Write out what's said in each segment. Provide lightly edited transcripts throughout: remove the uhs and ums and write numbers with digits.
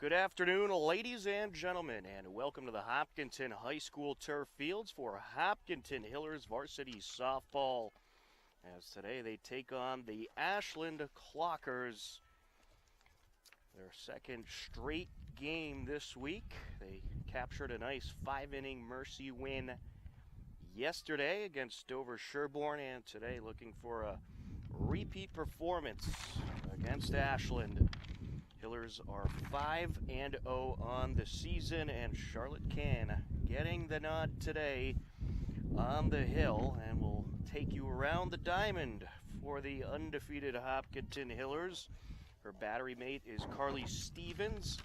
Good afternoon, ladies and gentlemen, and welcome to the Hopkinton High School turf fields for Hopkinton Hillers varsity softball. As today they take on the Ashland Clockers. Their second straight game this week. They captured a nice 5-inning mercy win yesterday against Dover Sherborne, and today looking for a repeat performance against Ashland. Hillers are 5-0 on the season, and Charlotte Can getting the nod today on the hill, and we'll take you around the diamond for the undefeated Hopkinton Hillers. Her battery mate is Carly Stevens.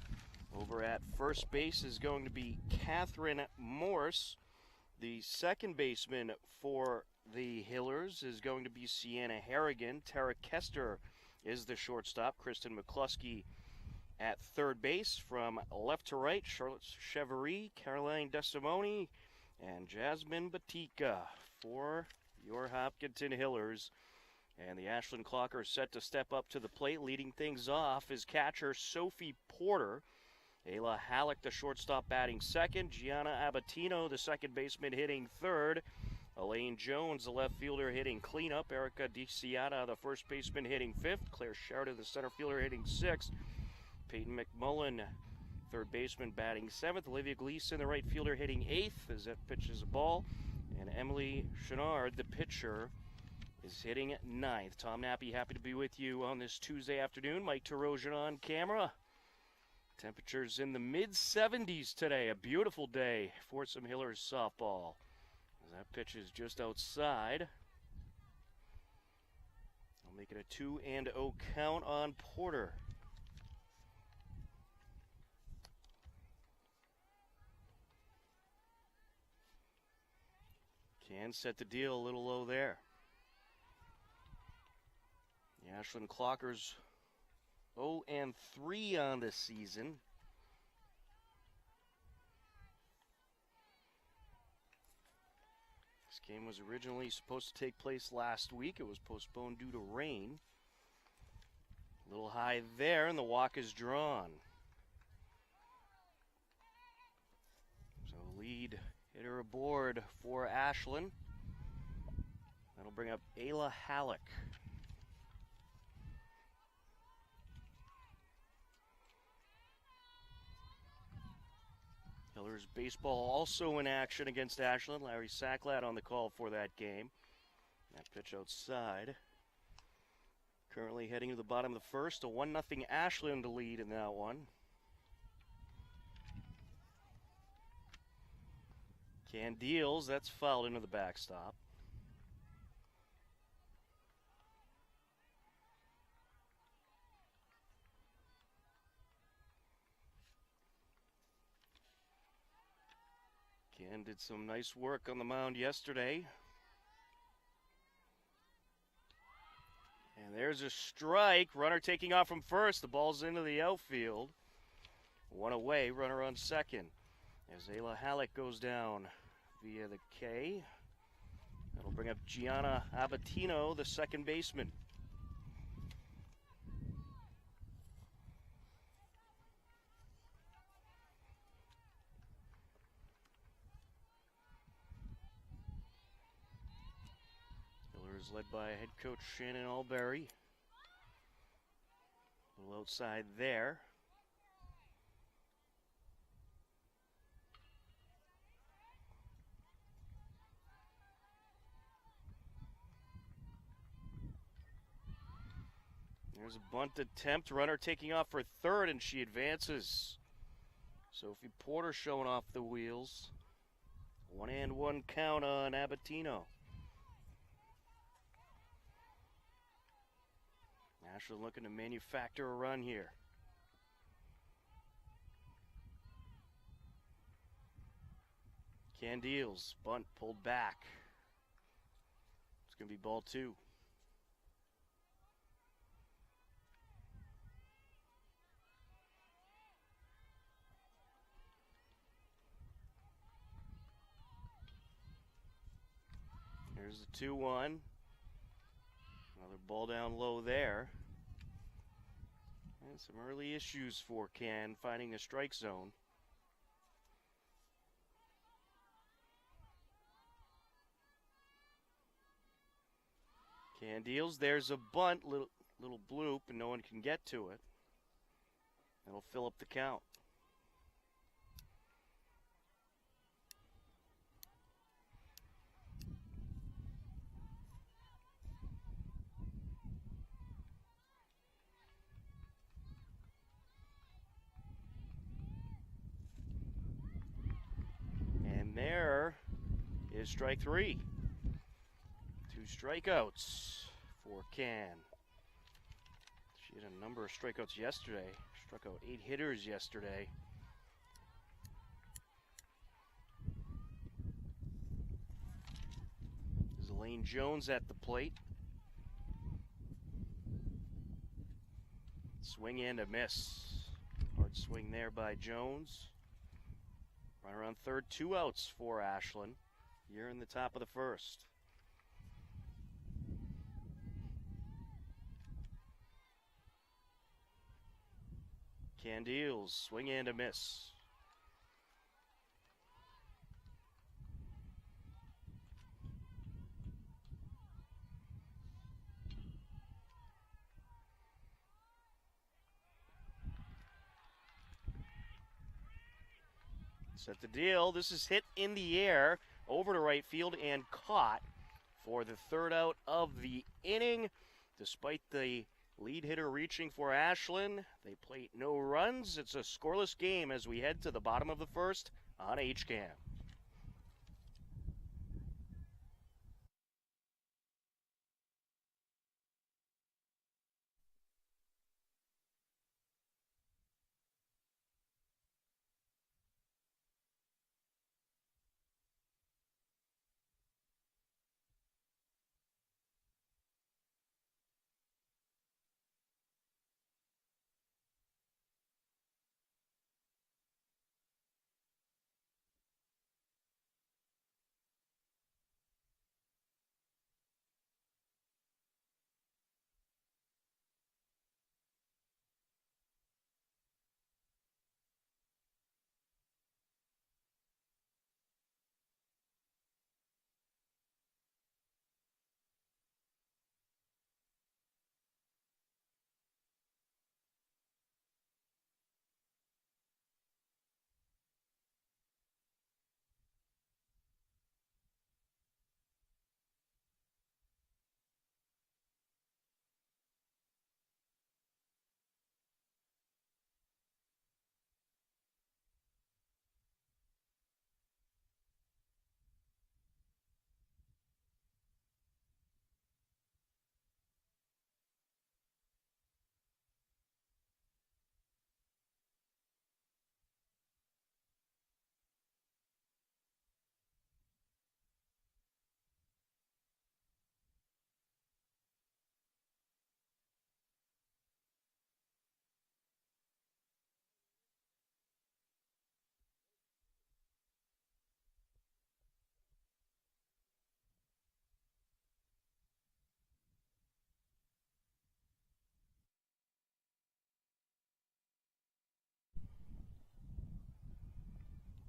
Over at first base is going to be Catherine Morse. The second baseman for the Hillers is going to be Sienna Harrigan. Tara Kester is the shortstop. Kristen McCluskey at third base. From left to right, Charlotte Chevry, Caroline DeSimone, and Jasmine Batika for your Hopkinton Hillers. And the Ashland Clockers set to step up to the plate. Leading things off is catcher Sophie Porter. Ayla Halleck, the shortstop, batting second. Gianna Abatino, the second baseman, hitting third. Elaine Jones, the left fielder, hitting cleanup. Erica DeCiata, the first baseman, hitting fifth. Claire Sherda, the center fielder, hitting sixth. Peyton McMullen, third baseman, batting seventh. Olivia Gleason, the right fielder, hitting eighth as that pitches a ball. And Emily Chenard, the pitcher, is hitting ninth. Tom Nappy, happy to be with you on this Tuesday afternoon. Mike Terosian on camera. Temperatures in the mid-70s today. A beautiful day for some Hillers softball. As that pitch is just outside. I'll make it a 2-0 count on Porter. Can set the deal a little low there. The Ashland Clockers 0-3 on the season. This game was originally supposed to take place last week. It was postponed due to rain. A little high there, and the walk is drawn. So lead hitter aboard for Ashland. That'll bring up Ayla Halleck. Hillers baseball also in action against Ashland. Larry Sacklat on the call for that game. That pitch outside. Currently heading to the bottom of the first. A 1-0 Ashland lead in that one. Can deals. That's fouled into the backstop. Ken did some nice work on the mound yesterday. And there's a strike. Runner taking off from first. The ball's into the outfield. One away, runner on second. As Ayla Halleck goes down via the K. That'll bring up Gianna Abatino, the second baseman. Led by head coach Shannon Alberry. A little outside there. There's a bunt attempt. Runner taking off for third, and she advances. Sophie Porter showing off the wheels. 1-1 count on Abatino. Ashland looking to manufacture a run here. Candiles, bunt pulled back. It's going to be ball two. Here's the 2-1. Another ball down low there. And some early issues for Can finding a strike zone. Can deals. There's a bunt, little bloop, and no one can get to it. That'll fill up the count. And there is strike three. 2 strikeouts for Can. She had a number of strikeouts yesterday. Struck out 8 hitters yesterday. There's Elaine Jones at the plate. Swing and a miss. Hard swing there by Jones. Right around third, 2 outs for Ashland. Here in the top of the first. Candiles, swing and a miss. Set the deal. This is hit in the air over to right field and caught for the 3rd out of the inning. Despite the lead hitter reaching for Ashland, they plate no runs. It's a scoreless game as we head to the bottom of the first on HCAM.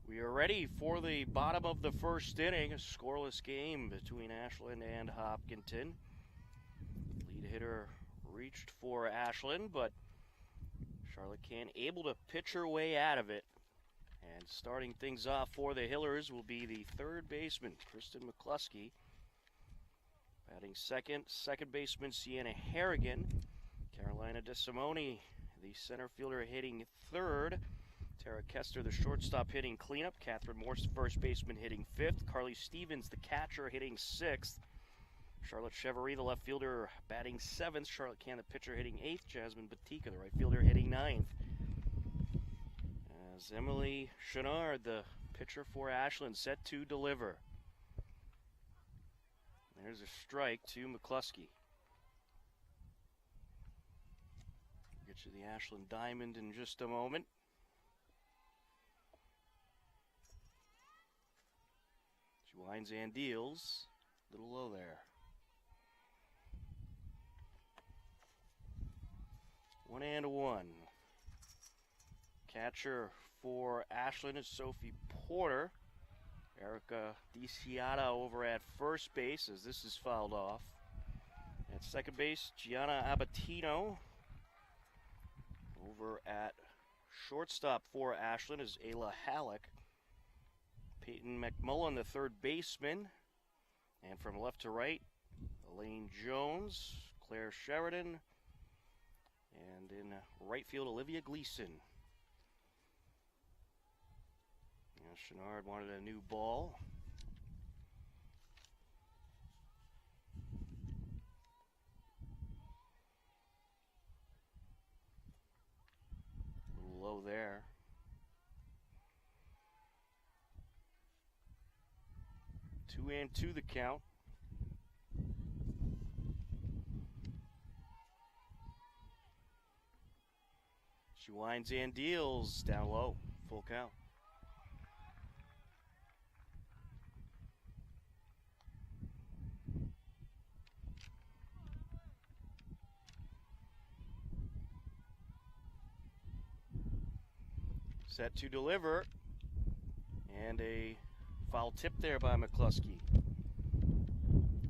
We are ready for the bottom of the first inning, a scoreless game between Ashland and Hopkinton. Lead hitter reached for Ashland, but Charlotte Can able to pitch her way out of it. And starting things off for the Hillers will be the 3rd baseman, Kristen McCluskey. Batting second baseman, Sienna Harrigan. Carolina DeSimone, the center fielder, hitting 3rd. Tara Kester, the shortstop, hitting cleanup. Catherine Morse, the first baseman, hitting 5th. Carly Stevens, the catcher, hitting 6th. Charlotte Chevrolet, the left fielder, batting 7th. Charlotte Can, the pitcher, hitting 8th. Jasmine Batika, the right fielder, hitting 9th. As Emily Chenard, the pitcher for Ashland, set to deliver. There's a strike to McCluskey. We'll get you the Ashland Diamond in just a moment. She winds and deals. A little low there. 1-1. Catcher for Ashland is Sophie Porter. Erica DiCiata over at first base as this is fouled off. At second base, Gianna Abatino. Over at shortstop for Ashland is Ayla Halleck. Peyton McMullen, the third baseman. And from left to right, Elaine Jones, Claire Sheridan, and in right field, Olivia Gleason. Chenard wanted a new ball. A little low there. Two and two the count. She winds and deals down low. Full count. Set to deliver, and a foul tip there by McCluskey.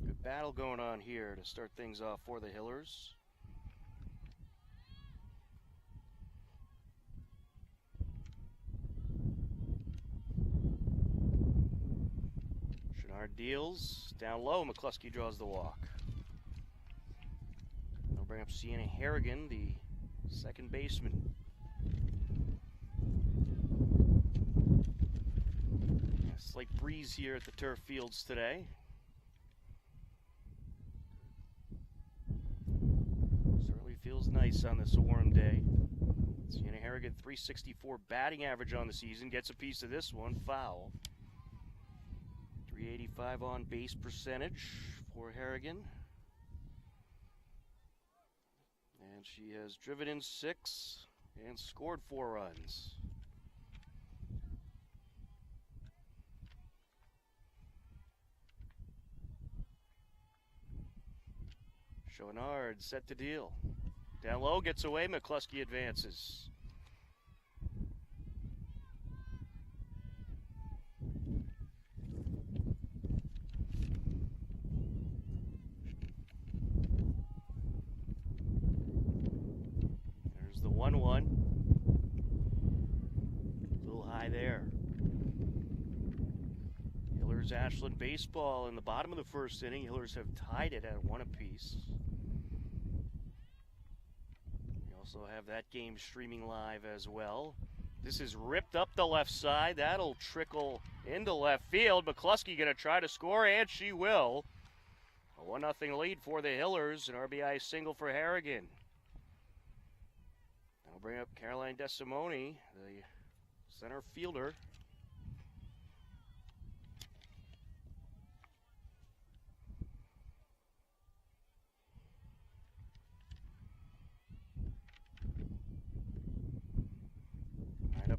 Good battle going on here to start things off for the Hillers. Chenard deals down low. McCluskey draws the walk. They'll bring up Sienna Harrigan, the second baseman. Slight breeze here at the turf fields today. Certainly feels nice on this warm day. Sienna Harrigan, 364 batting average on the season, gets a piece of this one, foul. 385 on base percentage for Harrigan. And she has driven in 6 and scored 4 runs. Chouinard set to deal. Down low, gets away, McCluskey advances. There's the 1-1. A little high there. Hillers Ashland baseball in the bottom of the first inning. Hillers have tied it at 1 apiece. Also have that game streaming live as well. This is ripped up the left side. That'll trickle into left field. McCluskey going to try to score, and she will. A 1-0 lead for the Hillers. An RBI single for Harrigan. That'll bring up Caroline DeSimone, the center fielder.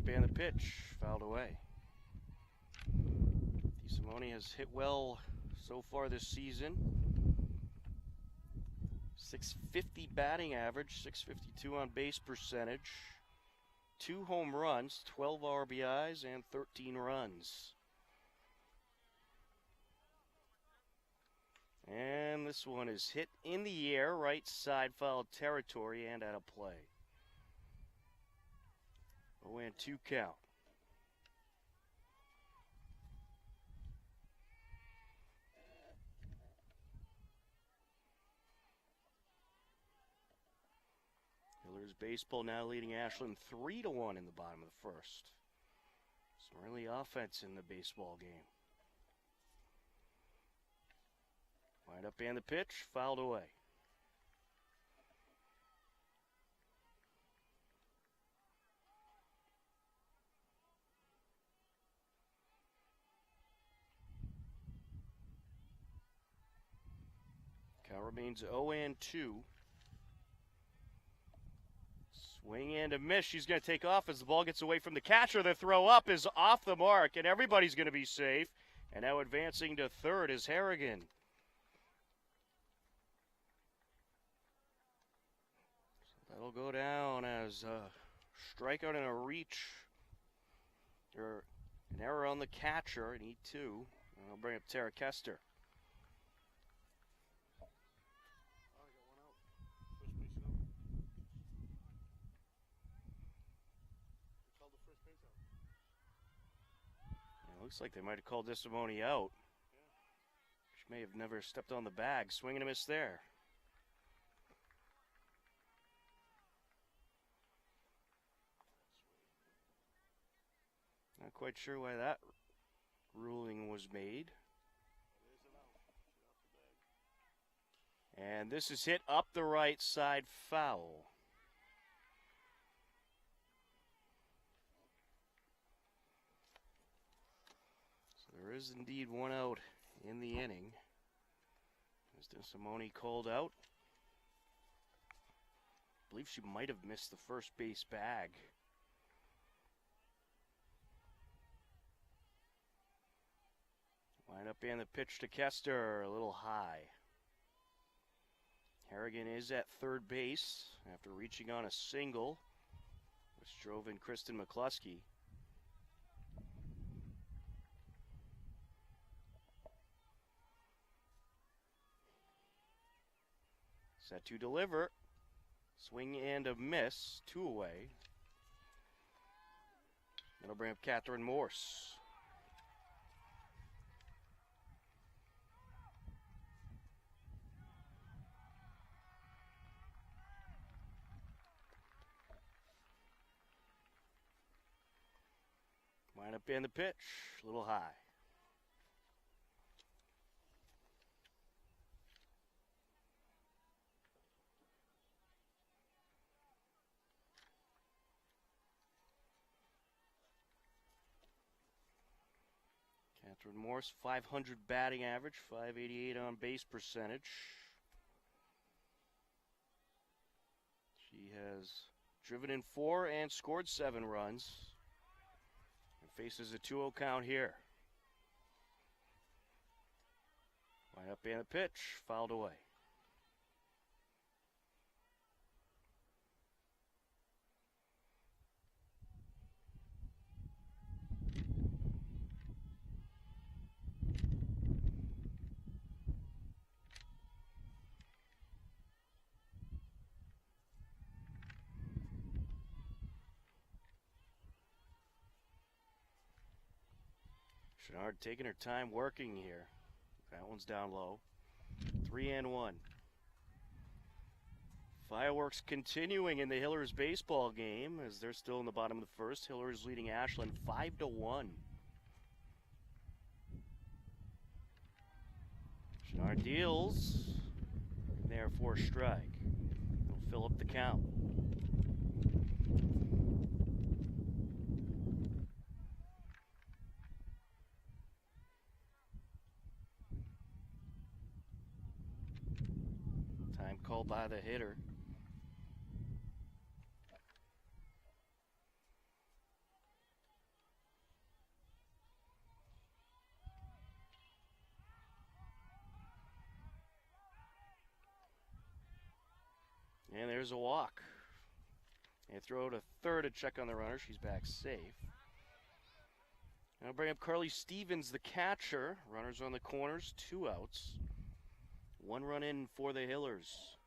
And the pitch fouled away. DeSimone has hit well so far this season. 650 batting average, 652 on base percentage, 2 home runs, 12 RBIs, and 13 runs. And this one is hit in the air, right side foul territory, and out of play. 0-2 count. Hillers baseball now leading Ashland 3-1 in the bottom of the first. Some early offense in the baseball game. Wind up and the pitch, fouled away. Count remains 0-2. Swing and a miss. She's going to take off as the ball gets away from the catcher. The throw up is off the mark, and everybody's going to be safe. And now advancing to third is Harrigan. So That'll go down as a strikeout and a reach. Or an error on the catcher in E2. And I'll bring up Tara Kester. Looks like they might have called Desimone out. She may have never stepped on the bag. Swing and a miss there. Not quite sure why that ruling was made. And this is hit up the right side, foul. There is indeed one out in the inning. As Desimone called out. I believe she might have missed the first base bag. Line up and the pitch to Kester, a little high. Harrigan is at third base after reaching on a single, which drove in Kristen McCluskey. Set to deliver. Swing and a miss. 2 away. That'll bring up Catherine Morse. Line up and the pitch. A little high. Catherine Morse, 500 batting average, 588 on base percentage. She has driven in 4 and scored 7 runs. And faces a 2-0 count here. Line up and the pitch, fouled away. Chenard taking her time working here. That one's down low. 3-1. Fireworks continuing in the Hillers baseball game as they're still in the bottom of the first. Hillers leading Ashland 5-1. Chenard deals. And there for a strike. It'll fill up the count. Called by the hitter. And there's a walk. They throw to third to check on the runner. She's back safe. I'll bring up Carly Stevens, the catcher. Runners on the corners, 2 outs. 1 run in for the Hillers.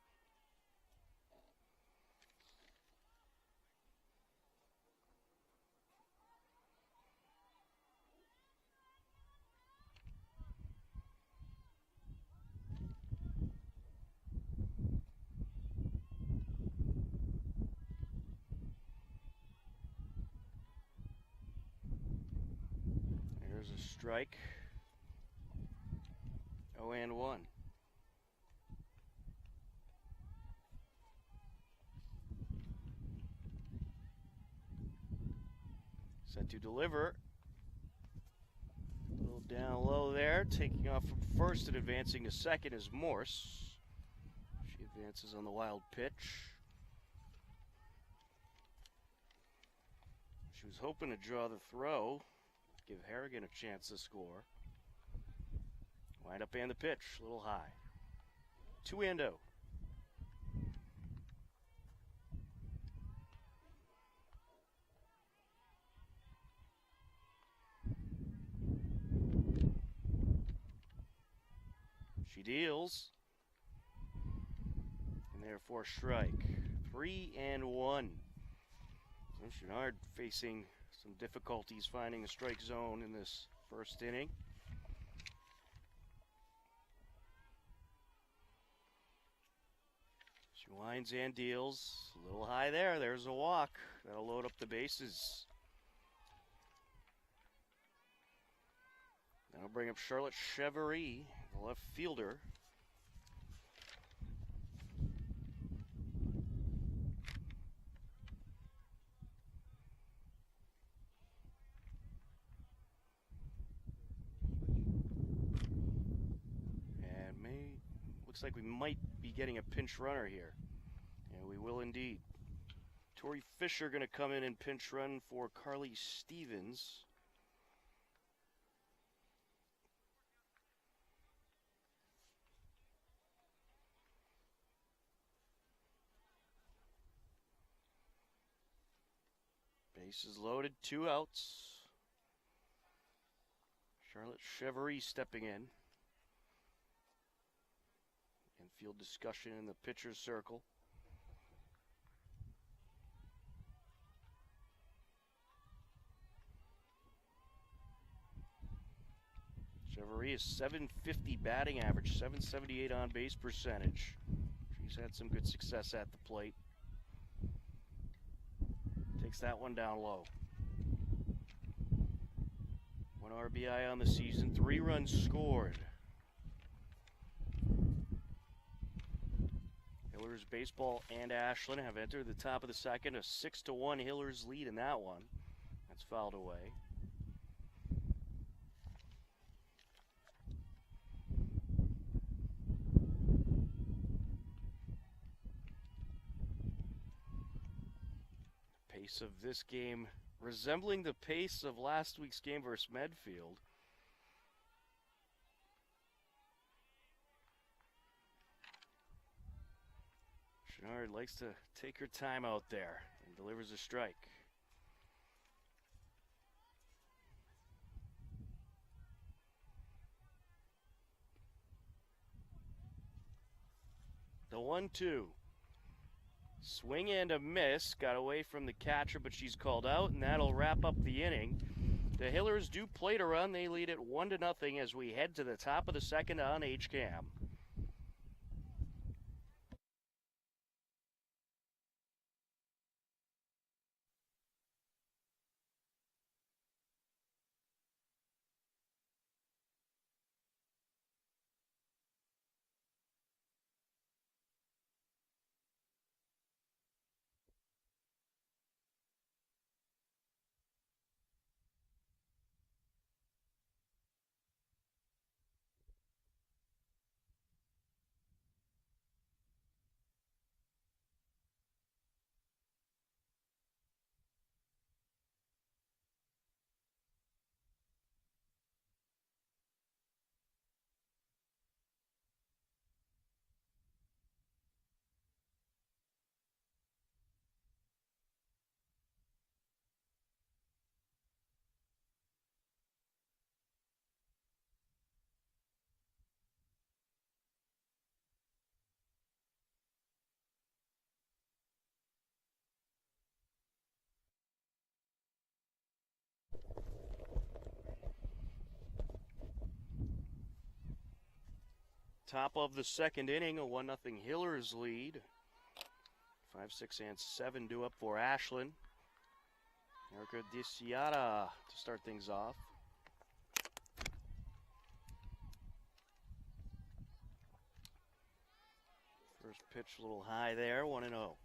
There's a strike. 0-1. Set to deliver. A little down low there. Taking off from first and advancing to second is Morse. She advances on the wild pitch. She was hoping to draw the throw. Give Harrigan a chance to score. Wind up and the pitch. A little high. 2-0. deals. And therefore strike. 3-1. So Chenard facing some difficulties finding a strike zone in this first inning. She winds and deals. A little high there. There's a walk. That'll load up the bases. That'll bring up Charlotte Chevry, the left fielder. Looks like we might be getting a pinch runner here. And we will indeed. Tori Fisher going to come in and pinch run for Carly Stevens. Bases loaded, 2 outs. Charlotte Chevry stepping in. Infield discussion in the pitcher's circle. Chevry is .750 batting average, .778 on base percentage. She's had some good success at the plate. Takes that one down low. 1 RBI on the season, 3 runs scored. Hillers baseball and Ashland have entered the top of the second. A 6-1 Hillers lead in that one. That's fouled away. Pace of this game resembling the pace of last week's game versus Medfield. Chenard likes to take her time out there and delivers a strike. The 1-2. Swing and a miss. Got away from the catcher, but she's called out, and that'll wrap up the inning. The Hillers do play to run. They lead it 1-0 as we head to the top of the second on HCAM. Top of the second inning, a 1-0 Hillers lead. 5, 6, and 7 due up for Ashland. Erica DeCiara to start things off. First pitch a little high there, 1-0.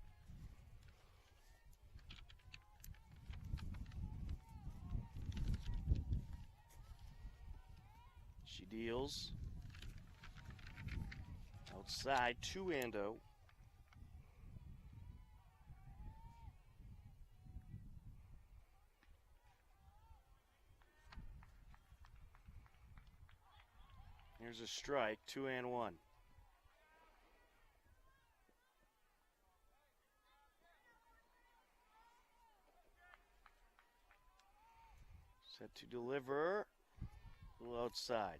She deals. Outside, 2-0. Here's a strike, 2-1. Set to deliver. A little outside.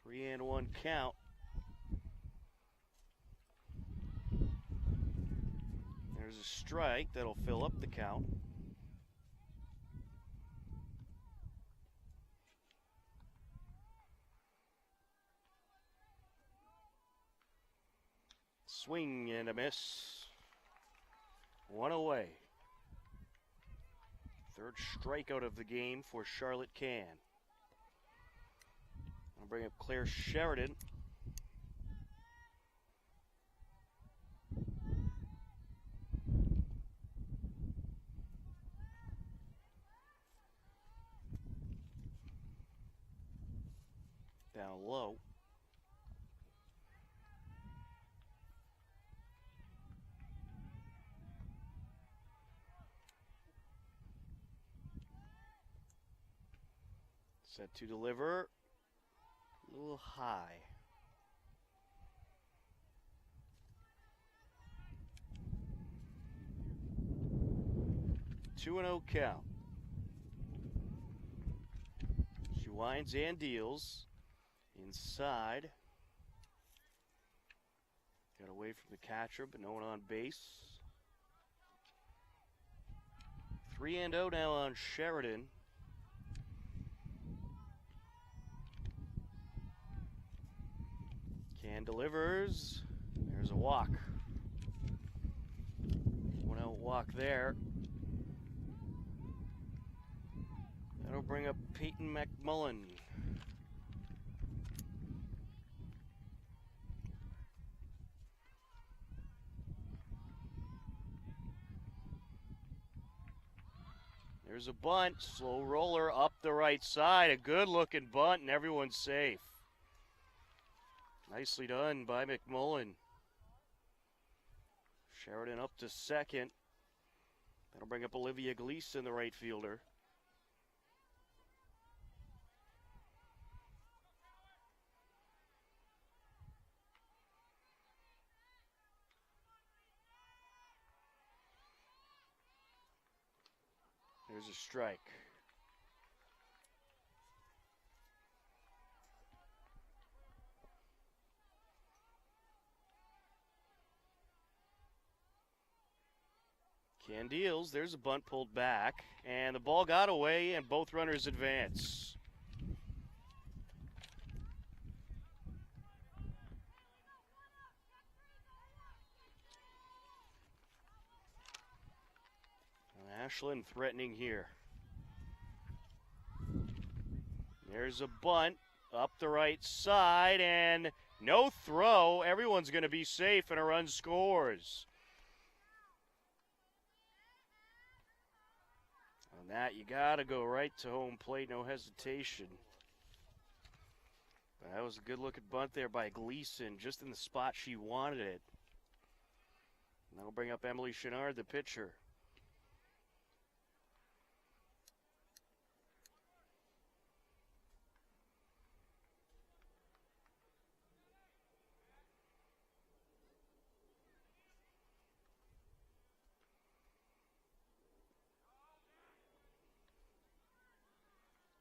3-1 count. There's a strike that'll fill up the count. Swing and a miss. One away. Third strikeout of the game for Charlotte Can. I'll bring up Claire Sheridan. Down low. Set to deliver. A little high. Two and 0 count. She winds and deals. Inside. Got away from the catcher, but no one on base. 3-0 now on Sheridan. Can delivers. There's a walk. 1-0 walk there. That'll bring up Peyton McMullen. There's a bunt. Slow roller up the right side. A good looking bunt, and everyone's safe. Nicely done by McMullen. Sheridan up to second. That'll bring up Olivia Gleason, the right fielder. There's a strike. Can deals. There's a bunt pulled back. And the ball got away, and both runners advance. Ashland threatening here. There's a bunt up the right side, and no throw. Everyone's going to be safe, and a run scores. On that, you got to go right to home plate, no hesitation. But that was a good-looking bunt there by Gleason, just in the spot she wanted it. And that'll bring up Emily Chenard, the pitcher.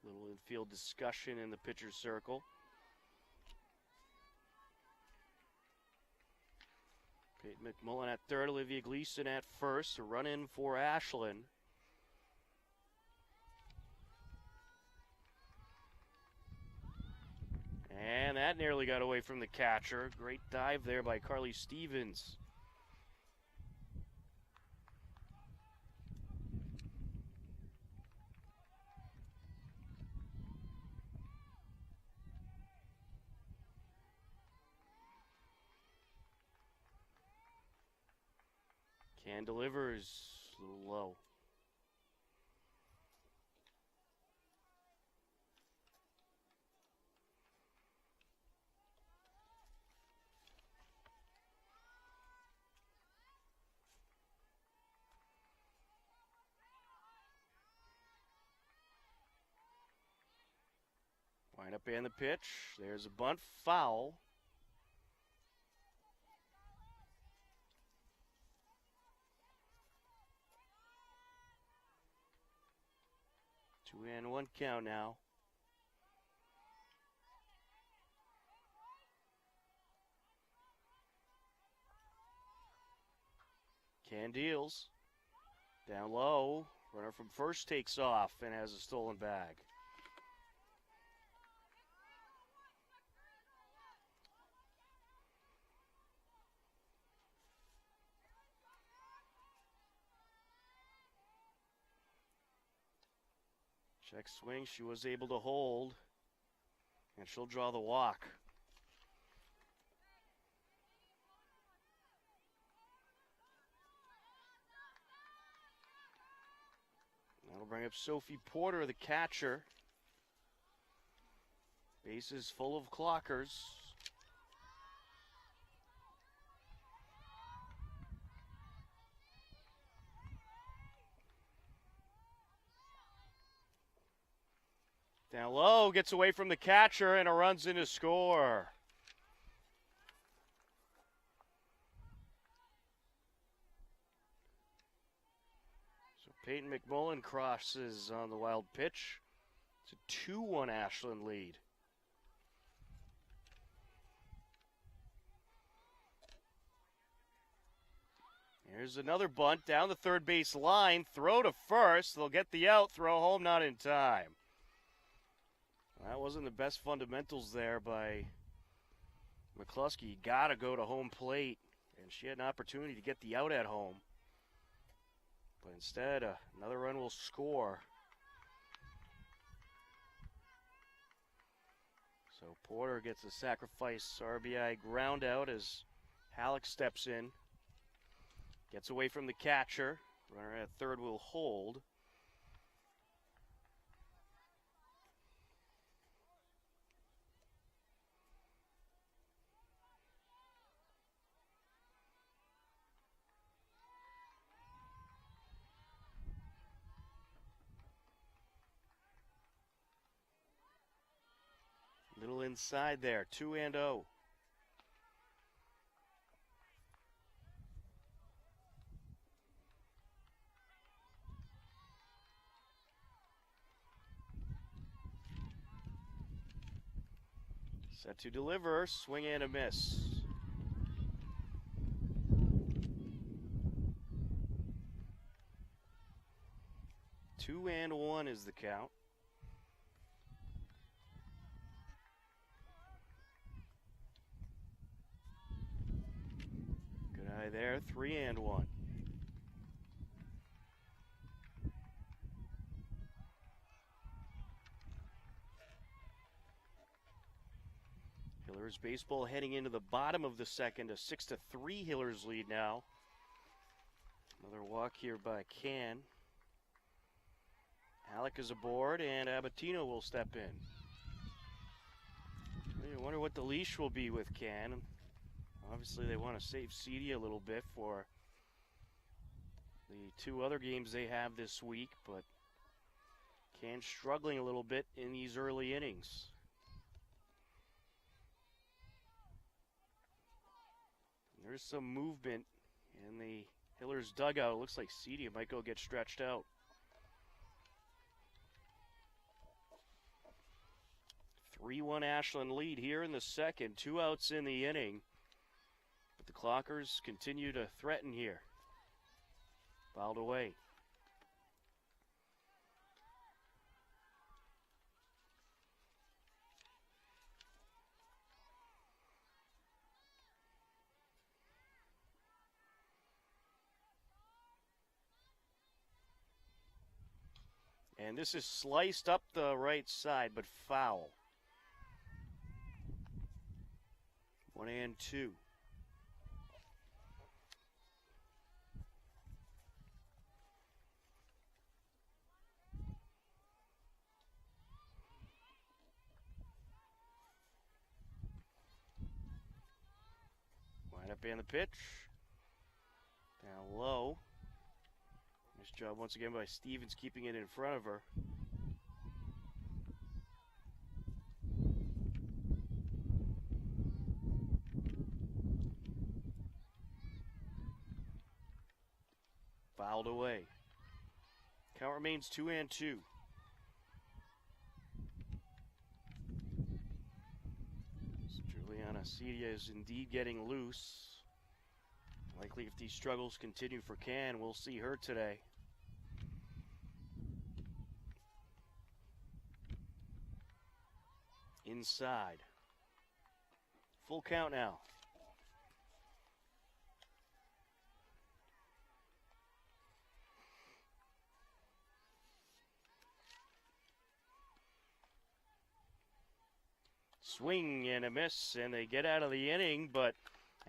Little infield discussion in the pitcher's circle. Peyton McMullen at third, Olivia Gleason at first. A run in for Ashland. And that nearly got away from the catcher. Great dive there by Carly Stevens. Can delivers a little low. Wind up in the pitch. There's a bunt foul. Two and one count now. Can deals. Down low. Runner from first takes off and has a stolen bag. Check swing, she was able to hold, and she'll draw the walk. That'll bring up Sophie Porter, the catcher. Bases full of clockers. Down low, gets away from the catcher, and a run's in to score. So Peyton McMullen crosses on the wild pitch. It's a 2-1 Ashland lead. Here's another bunt down the third base line. Throw to first. They'll get the out. Throw home, not in time. That wasn't the best fundamentals there by McCluskey. Got to go to home plate, and she had an opportunity to get the out at home. But instead, another run will score. So Porter gets a sacrifice RBI ground out as Halleck steps in. Gets away from the catcher. Runner at third will hold. Little inside there, 2-0. Set to deliver, swing and a miss. Two and one is the count. Good eye there, 3-1. Hillers baseball heading into the bottom of the second, a 6-3 Hillers lead now. Another walk here by Can. Halleck is aboard, and Abatino will step in. I wonder what the leash will be with Can. Obviously, they want to save Cedia a little bit for the two other games they have this week, but Can struggling a little bit in these early innings. There's some movement in the Hillers dugout. It looks like Cedia might go get stretched out. 3-1 Ashland lead here in the second. 2 outs in the inning. But the Clockers continue to threaten here. Fouled away. And this is sliced up the right side, but foul. 1-2. Wind up in the pitch. Down low. Nice job once again by Stevens keeping it in front of her. Fouled away. Count remains 2-2. So Juliana Cedia is indeed getting loose. Likely if these struggles continue for Can, we'll see her today. Inside. Full count now. Swing and a miss, and they get out of the inning, but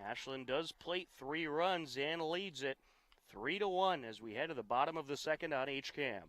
Ashland does plate 3 runs and leads it 3-1 as we head to the bottom of the second on HCAM.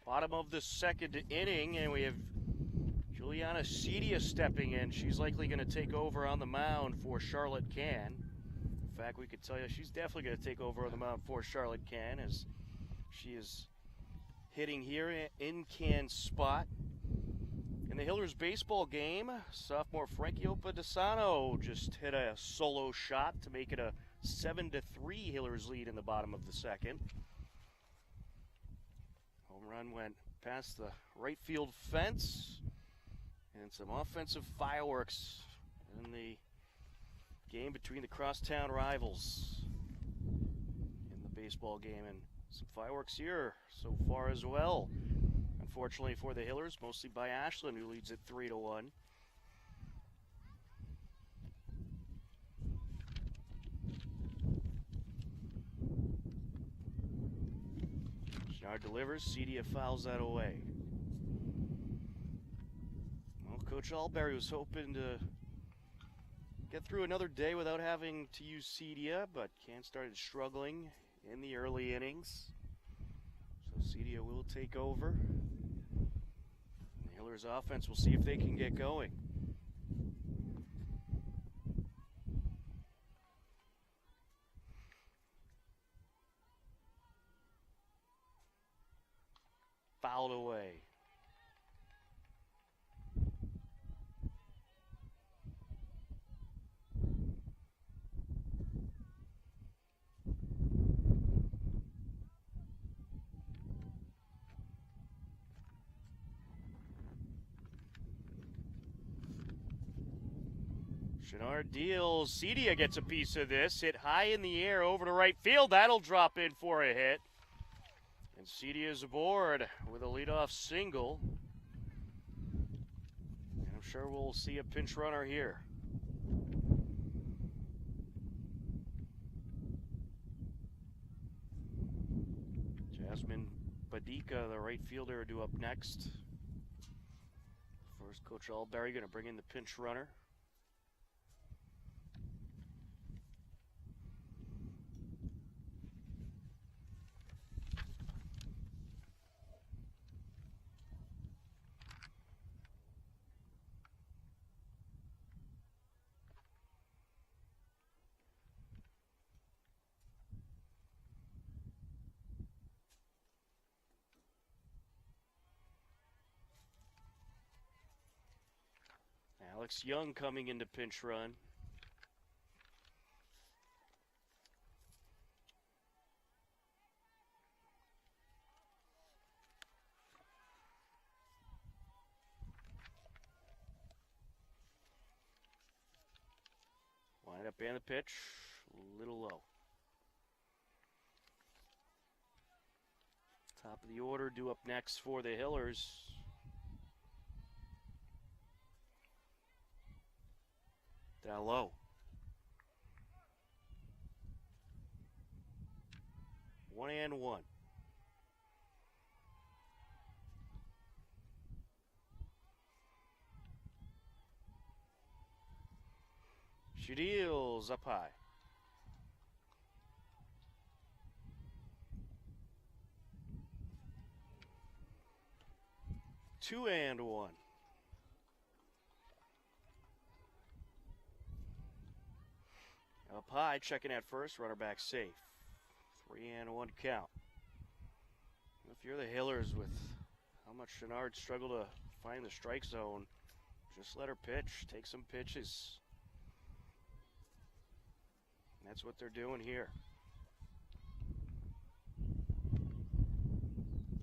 Bottom of the second inning, and we have Juliana Cedia stepping in. She's likely going to take over on the mound for Charlotte Can. In fact, we could tell you she's definitely going to take over on the mound for Charlotte Can, as she is hitting here in Can's spot. In the Hillers baseball game, sophomore Frankie Opadesano just hit a solo shot to make it a 7-3 Hillers lead in the bottom of the second. Home run went past the right field fence, and some offensive fireworks in the game between the crosstown rivals in the baseball game, and some fireworks here so far as well. Unfortunately for the Hillers, mostly by Ashland, who leads it 3-1. Schnard delivers, Cedia fouls that away. Well, Coach Alberry was hoping to get through another day without having to use Cedia, but Can started struggling in the early innings. So Cedia will take over. The Hillers offense, we'll see if they can get going. Fouled away. Schnard deals. Cedia gets a piece of this. Hit high in the air over to right field. That'll drop in for a hit. And CD is aboard with a leadoff single. And I'm sure we'll see a pinch runner here. Jasmine Badika, the right fielder, due up next. First, Coach Alberry going to bring in the pinch runner. Alex Young coming into pinch run. Wind up and the pitch, a little low. Top of the order, due up next for the Hillers. Down low. One and one. She deals up high. Two and one. Up high, checking at first, runner back safe. 3-1 count. If you're the Hillers with how much Chenard struggled to find the strike zone, just let her pitch, take some pitches. And that's what they're doing here.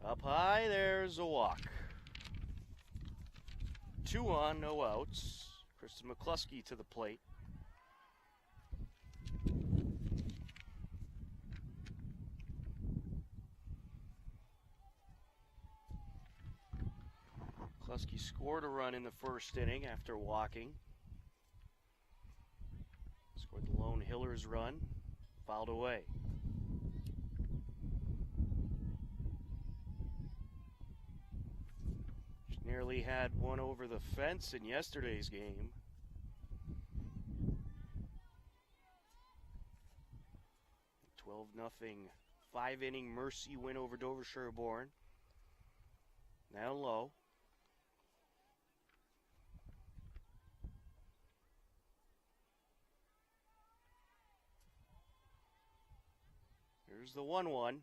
Up high, there's a walk. 2 on, no outs. Kristen McCluskey to the plate. McCluskey scored a run in the first inning after walking. Scored the lone Hillers run, fouled away. She nearly had one over the fence in yesterday's game. A 12-0 5-inning Mercy win over Dover Sherborne. Now low. Here's the 1-1.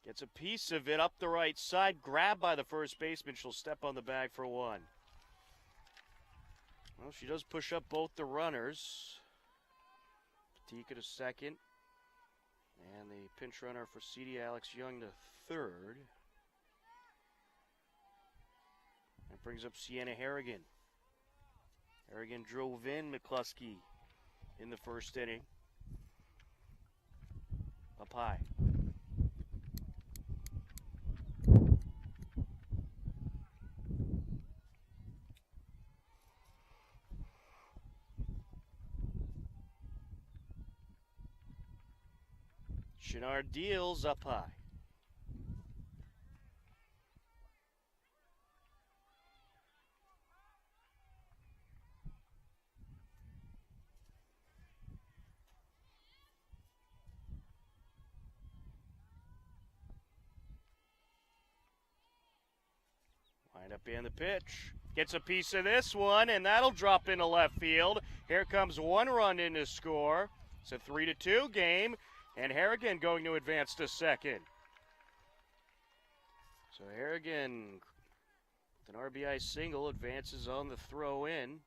Gets a piece of it up the right side. Grabbed by the first baseman. She'll step on the bag for one. Well, she does push up both the runners. Patika to second. And the pinch runner for CD, Alex Young, to third. That brings up Sienna Harrigan. Harrigan drove in McCluskey in the first inning. Up high. Chenard deals up high. Wind up in the pitch. Gets a piece of this one, and that'll drop into left field. Here comes one run in to score. It's a 3-2 game, and Harrigan going to advance to second. So Harrigan, with an RBI single, advances on the throw in.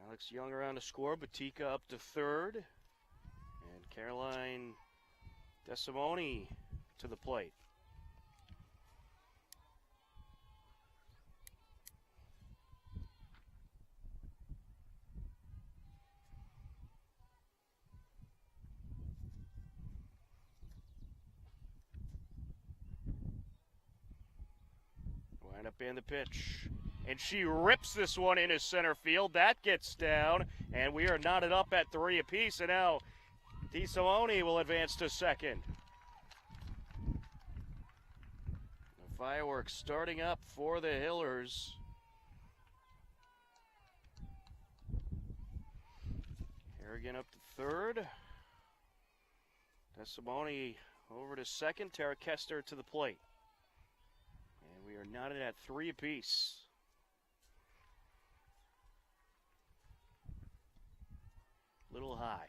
Alex Young around to score. Batika up to third. And Caroline Desimone to the plate. Wind up in the pitch. And she rips this one into center field. That gets down, and we are knotted up at 3 apiece. And now DeSimone will advance to second. The fireworks starting up for the Hillers. Harrigan up to third. DeSimone over to second. Tara Kester to the plate. And we are knotted at 3 apiece. Little high.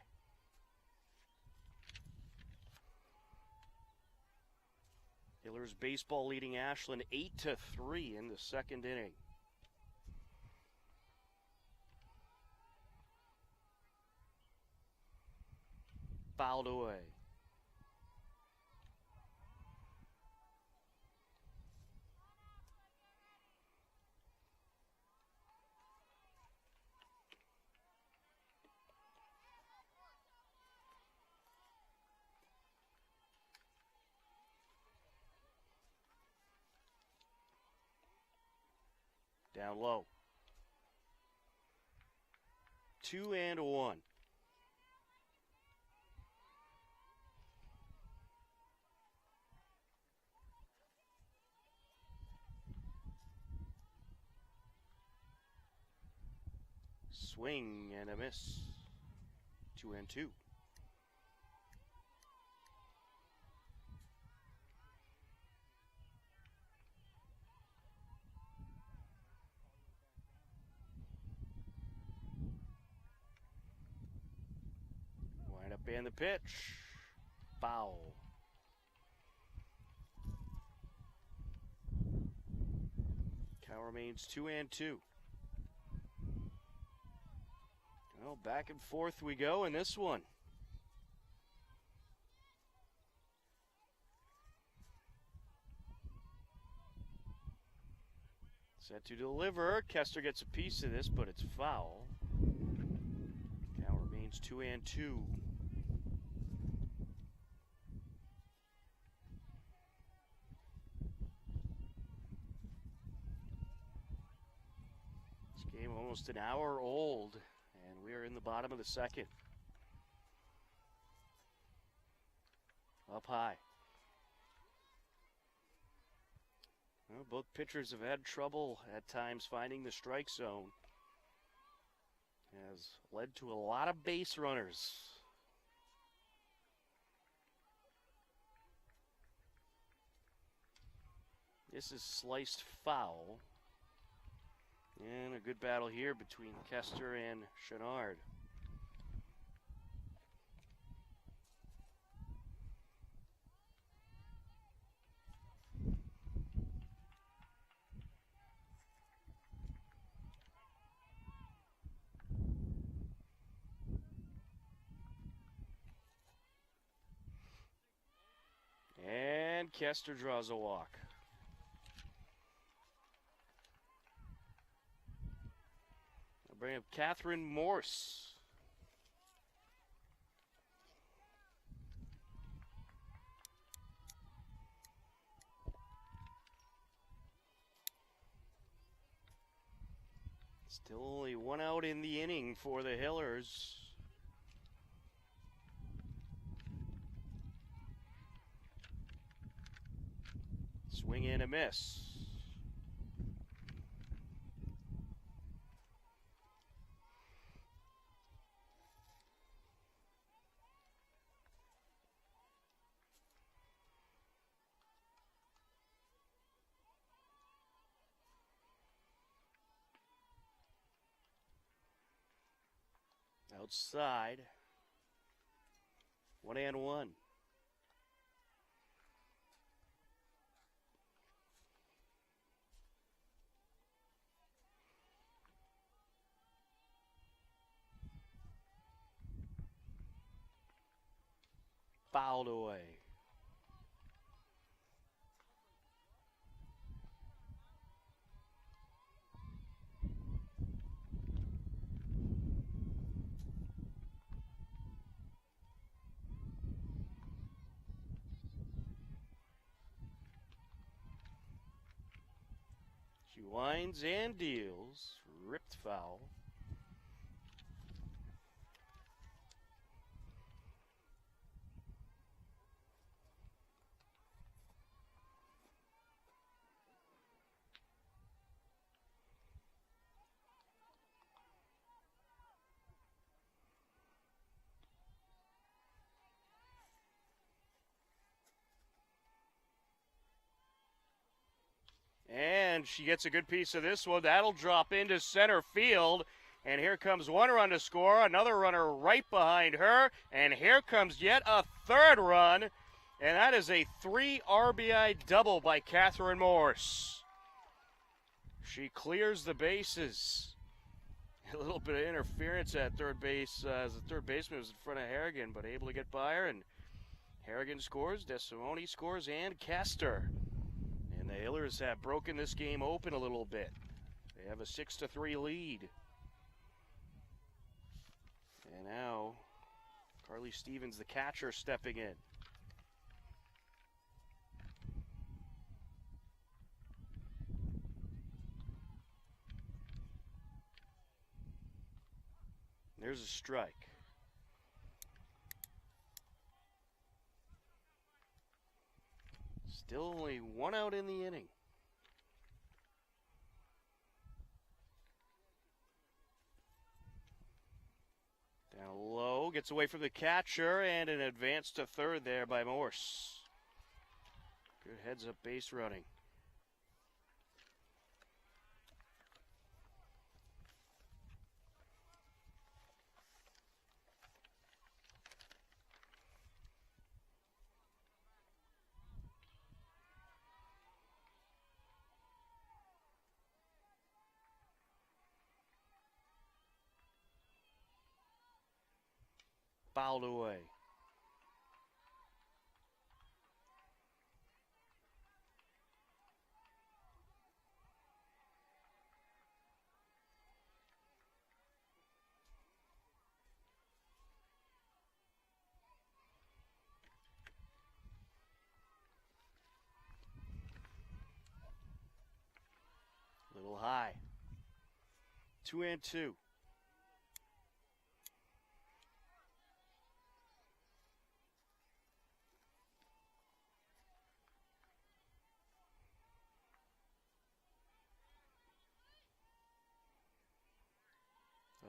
Hillers baseball leading Ashland 8-3 in the second inning. Fouled away. Down low. 2-1. Swing and a miss. 2-2. Wind up in the pitch. Foul. Count remains 2-2. Well, back and forth we go in this one. Set to deliver. Kester gets a piece of this, but it's foul. Count remains 2-2. This game almost an hour old. And we are in the bottom of the second. Up high. Well, both pitchers have had trouble at times finding the strike zone. Has led to a lot of base runners. This is sliced foul. And a good battle here between Kester and Chenard. And Kester draws a walk. Bring up Catherine Morse. Still only one out in the inning for the Hillers. Swing and a miss. Outside. 1-1. Fouled away. She winds and deals. Ripped foul. And she gets a good piece of this one. That'll drop into center field. And here comes one run to score. Another runner right behind her. And here comes yet a third run. And that is a 3 RBI double by Catherine Morse. She clears the bases. A little bit of interference at third base as the third baseman was in front of Harrigan, but able to get by her. And Harrigan scores, DeSimone scores, and Kester. And the Hillers have broken this game open a little bit. They have a 6-3 lead. And now Carly Stevens, the catcher, stepping in. There's a strike. Still only one out in the inning. Down low, gets away from the catcher, and an advance to third there by Morse. Good heads-up base running. Fouled away. Little high. 2-2.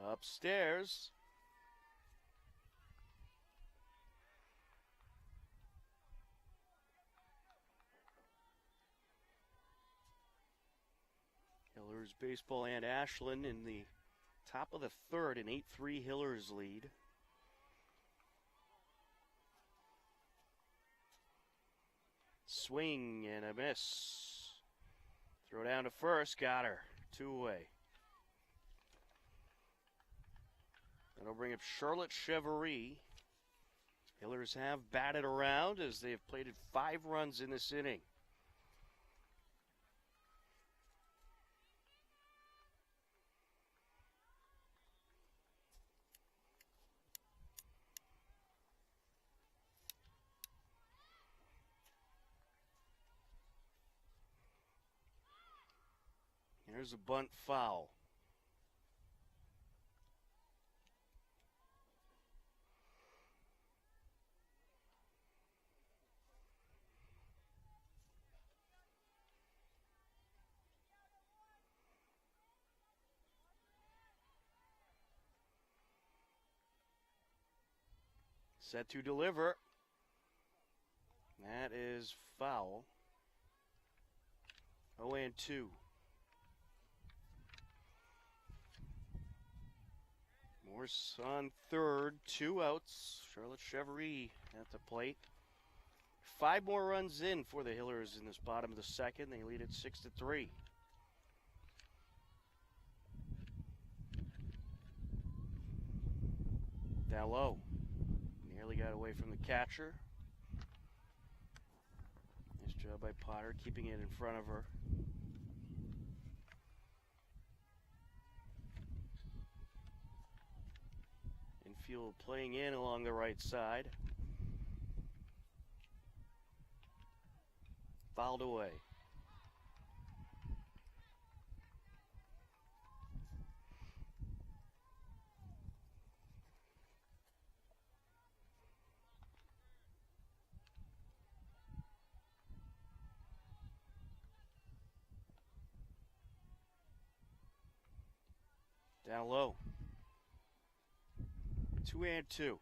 Upstairs. Hillers baseball and Ashland in the top of the third, an 8-3 Hillers lead. Swing and a miss. Throw down to first, got her. 2 away. That'll bring up Charlotte Chevrolet. Hillers have batted around as they have plated 5 runs in this inning. Here's a bunt foul. Set to deliver. That is foul. 0-2. Morse on third, 2 outs. Charlotte Chevrolet at the plate. 5 more runs in for the Hillers in this bottom of the second. They lead it 6-3. Down low. Nearly got away from the catcher. Nice job by Potter keeping it in front of her. Infield playing in along the right side. Fouled away. Down low. 2-2.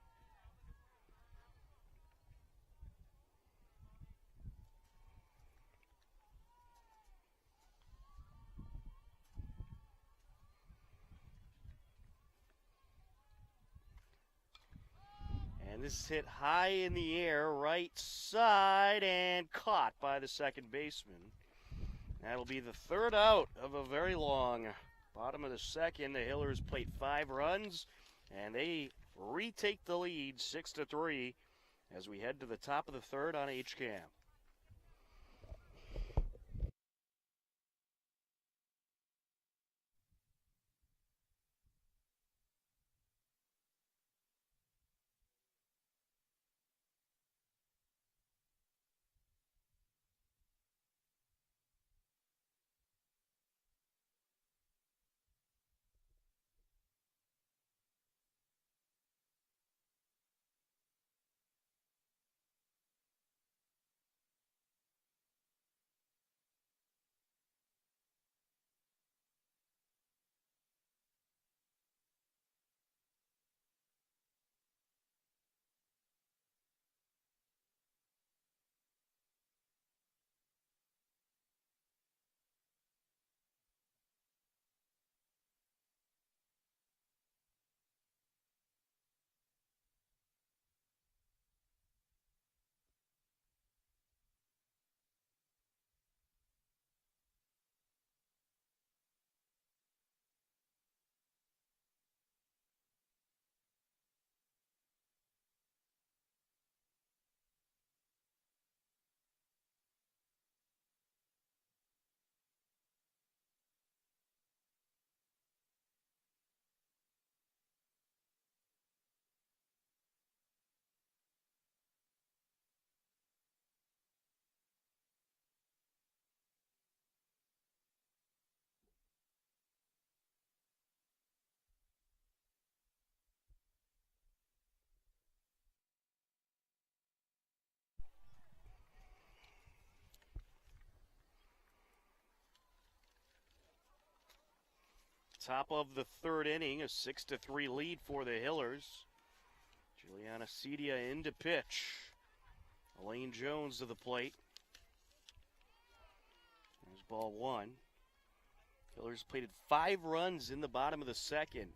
And this is hit high in the air, right side, and caught by the second baseman. That'll be the third out of a very long bottom of the second. The Hillers played 5 runs, and they retake the lead 6-3 as we head to the top of the third on HCAM. Top of the third inning, a 6-3 lead for the Hillers. Juliana Cedia in to pitch. Elaine Jones to the plate. There's ball one. Hillers plated 5 runs in the bottom of the second.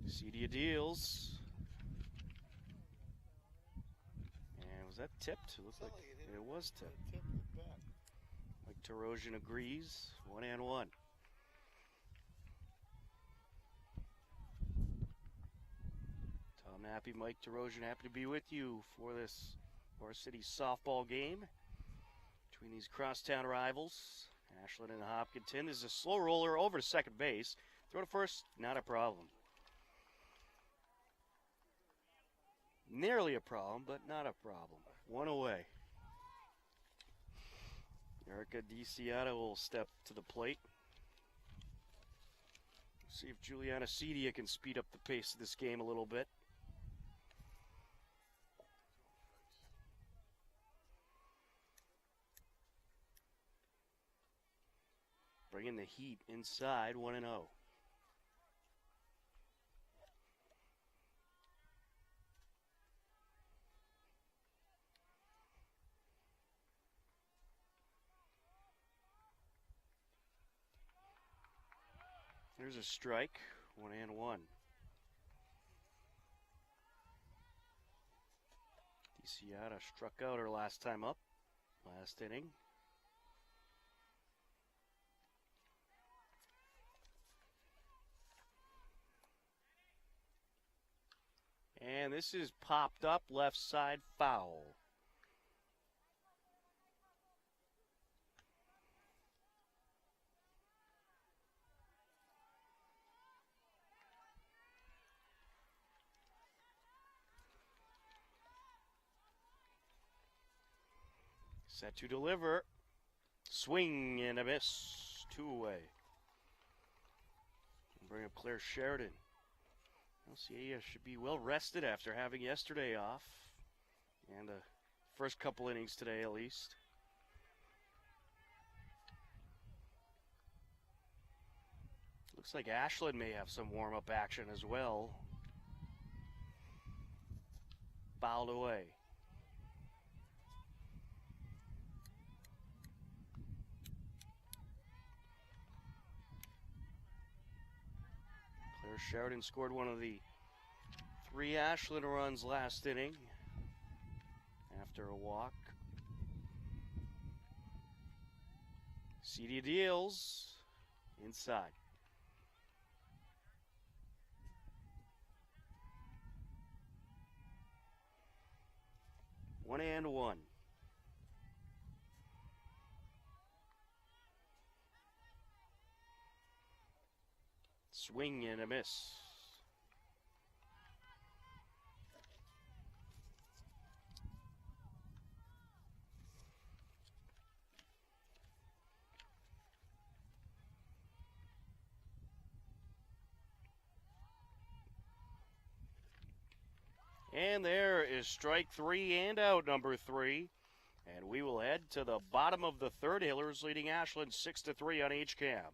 Cedia deals. And was that tipped? It looked like it was tipped. Mike Tarosian agrees. 1-1. Tom Happy, Mike Tarosian, happy to be with you for this varsity softball game between these crosstown rivals, Ashland and Hopkinton. This is a slow roller over to second base. Throw to first, not a problem. Nearly a problem, but not a problem. 1 away. Erica DiCiato will step to the plate. See if Juliana Cedia can speed up the pace of this game a little bit. Bringing the heat inside, 1-0. There's a strike, 1-1. DiCiato struck out her last time up, last inning. And this is popped up, left side foul. Set to deliver. Swing and a miss. 2 away. Bring up Claire Sheridan. LCA should be well rested after having yesterday off. And the first couple innings today at least. Looks like Ashland may have some warm-up action as well. Fouled away. Claire Sheridan scored one of the 3 Ashland runs last inning after a walk. CD deals inside. One and one. Swing and a miss. And there is strike 3 and out number 3. And we will head to the bottom of the third. Hillers leading Ashland 6-3 on HCAM.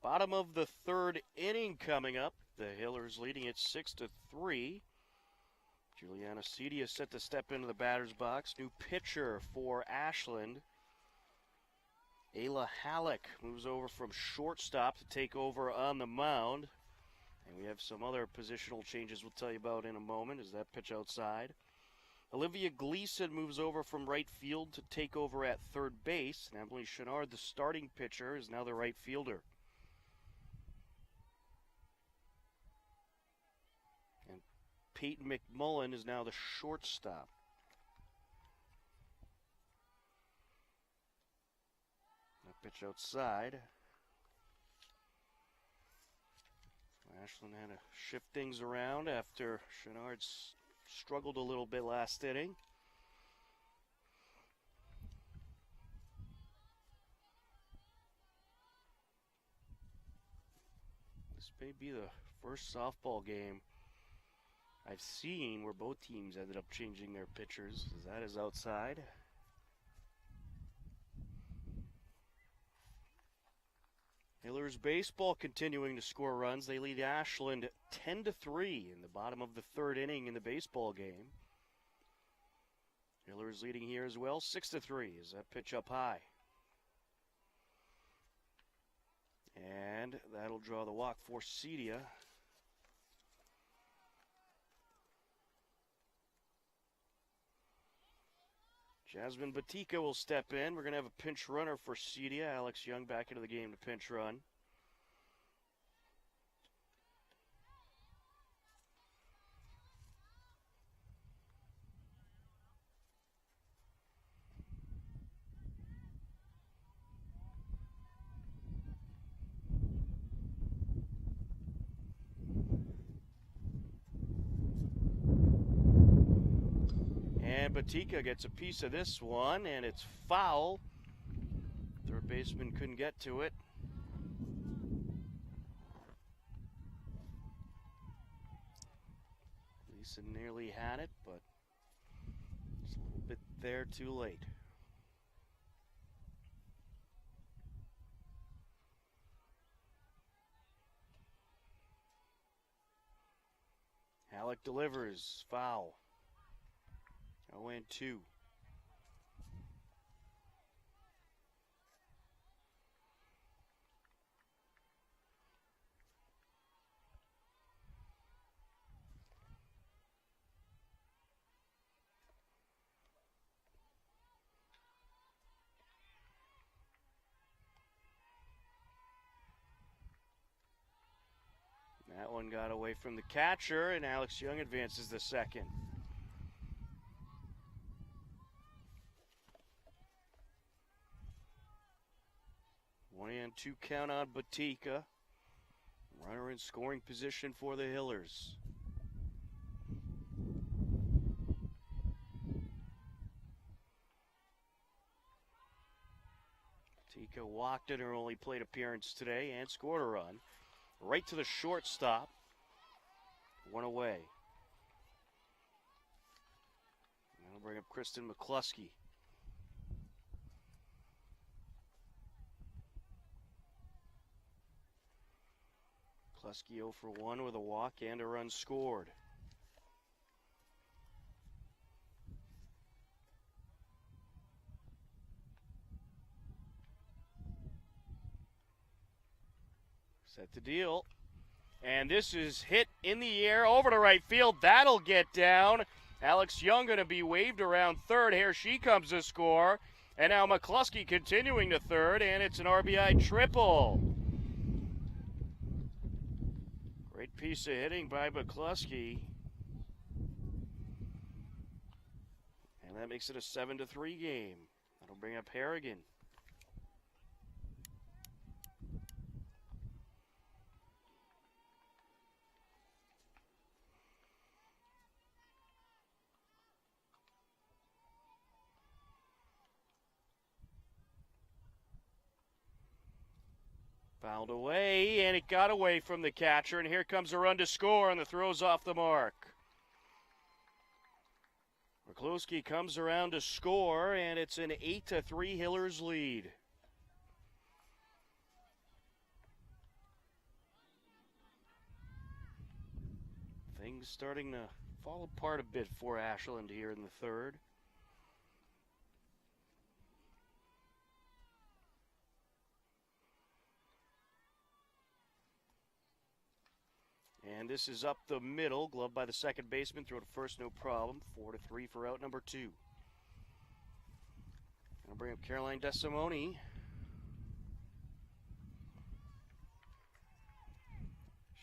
Bottom of the third inning coming up. The Hillers leading it 6-3. Juliana Seedy is set to step into the batter's box. New pitcher for Ashland. Ayla Halleck moves over from shortstop to take over on the mound. And we have some other positional changes we'll tell you about in a moment as that pitch outside. Olivia Gleason moves over from right field to take over at third base. And Emily Chenard, the starting pitcher, is now the right fielder. Peyton McMullen is now the shortstop. A pitch outside. Ashland had to shift things around after Chenard struggled a little bit last inning. This may be the first softball game I've seen where both teams ended up changing their pitchers, as that is outside. Hillers baseball continuing to score runs. They lead Ashland 10-3 in the bottom of the third inning in the baseball game. Hillers leading here as well, 6-3 as that pitch up high. And that'll draw the walk for Cedia. Jasmine Batika will step in. We're going to have a pinch runner for Cedia. Alex Young back into the game to pinch run. And Batika gets a piece of this one, and it's foul. Third baseman couldn't get to it. Lisa nearly had it, but just a little bit there too late. Halleck delivers, foul. 0-2. That one got away from the catcher, and Alex Young advances the second. 1-2 count on Batika. Runner in scoring position for the Hillers. Batika walked in her only plate appearance today and scored a run. Right to the shortstop. One away. That'll bring up Kristen McCluskey. McCluskey 0 for 1 with a walk and a run scored. Set the deal. And this is hit in the air over to right field. That'll get down. Alex Young going to be waved around third. Here she comes to score. And now McCluskey continuing to third, and it's an RBI triple. Great piece of hitting by McCluskey. And that makes it a 7-3 game. That'll bring up Harrigan. Fouled away, and it got away from the catcher, and here comes a run to score, and the throw's off the mark. McCluskey comes around to score, and it's an 8-3 Hillers lead. Things starting to fall apart a bit for Ashland here in the third. And this is up the middle, gloved by the second baseman, throw to first, no problem. 4-3 for out number 2. Gonna bring up Caroline DeSimone.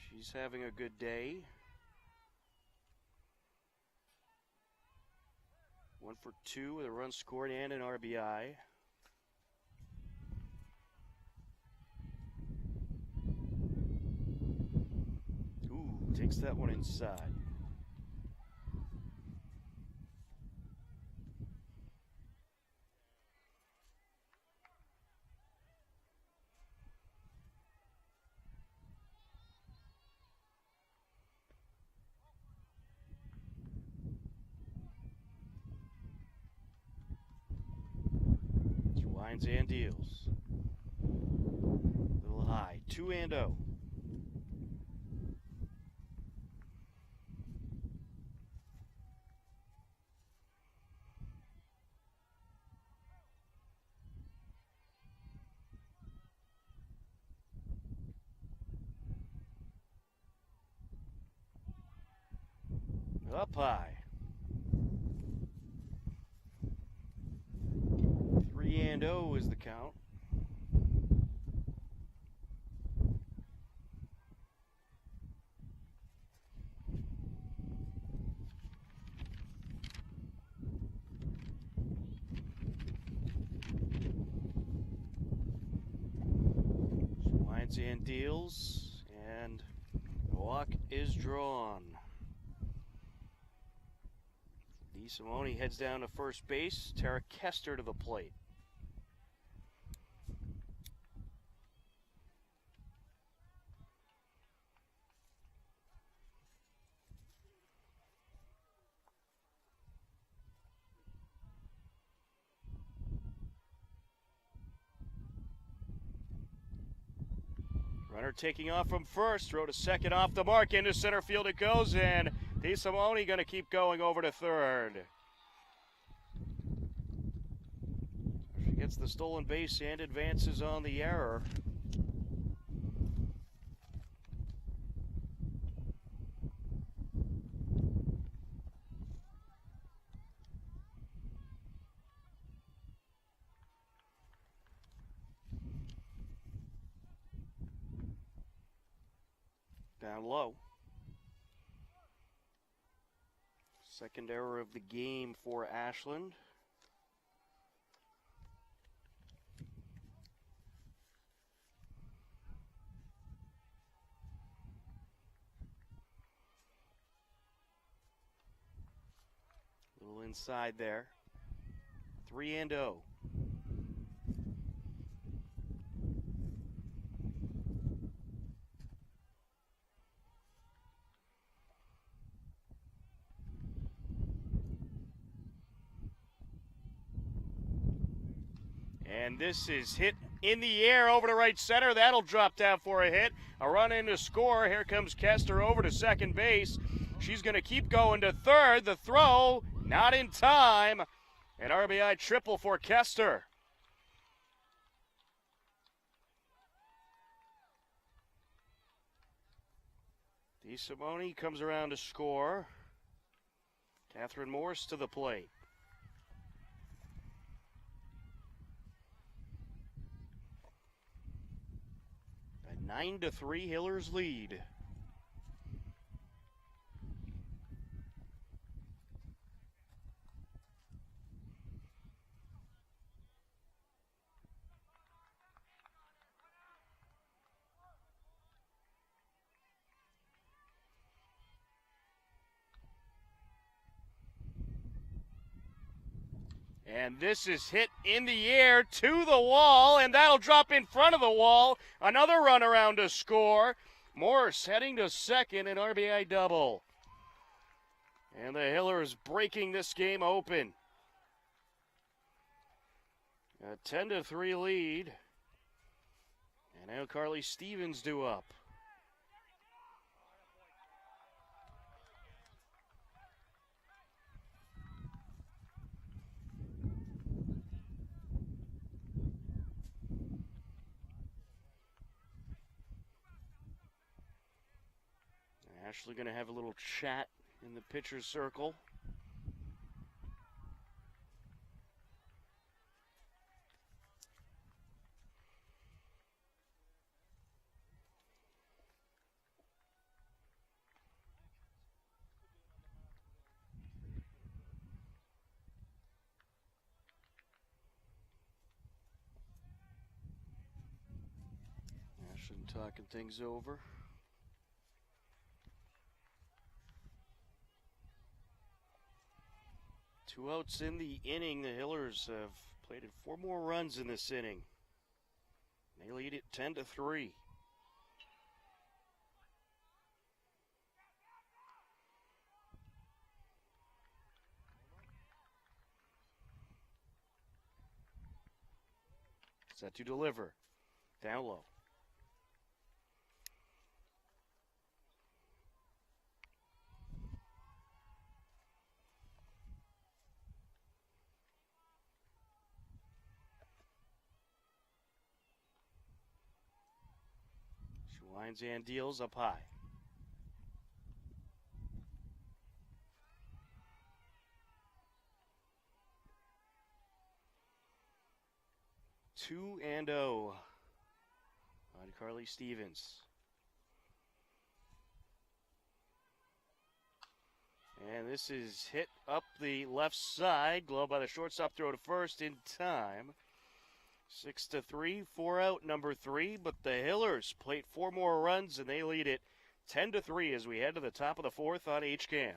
She's having a good day. 1 for 2 with a run scored and an RBI. Ooh, takes that one inside. Winds and deals. Little high. 2-0. Up high. 3-0 is the count. Winds and deals, and the walk is drawn. DeSimone heads down to first base. Tara Kester to the plate. Runner taking off from first, throw to second off the mark, into center field it goes, and DeSimone going to keep going over to third. She gets the stolen base and advances on the error. Down low. Second error of the game for Ashland. A little inside there. 3-0. And this is hit in the air over to right center. That'll drop down for a hit. A run in to score. Here comes Kester over to second base. She's going to keep going to third. The throw, not in time. An RBI triple for Kester. DeSimone comes around to score. Catherine Morse to the plate. A 9-3 Hillers lead. And this is hit in the air to the wall, and that'll drop in front of the wall. Another run around to score. Morse heading to second, an RBI double. And the Hillers breaking this game open. A 10-3 lead. And now Carly Stevens due up. Ashley going to have a little chat in the pitcher's circle. talking things over. Two outs in the inning. The Hillers have plated 4 more runs in this inning. They lead it 10-3. Set to deliver. Down low. She winds and deals up high. Two and 0 on Carly Stevens. And this is hit up the left side. Glove by the shortstop, throw to first in time. 6-3, 4 out, number 3. But the Hillers plate 4 more runs, and they lead it 10-3 as we head to the top of the 4th on HCAM.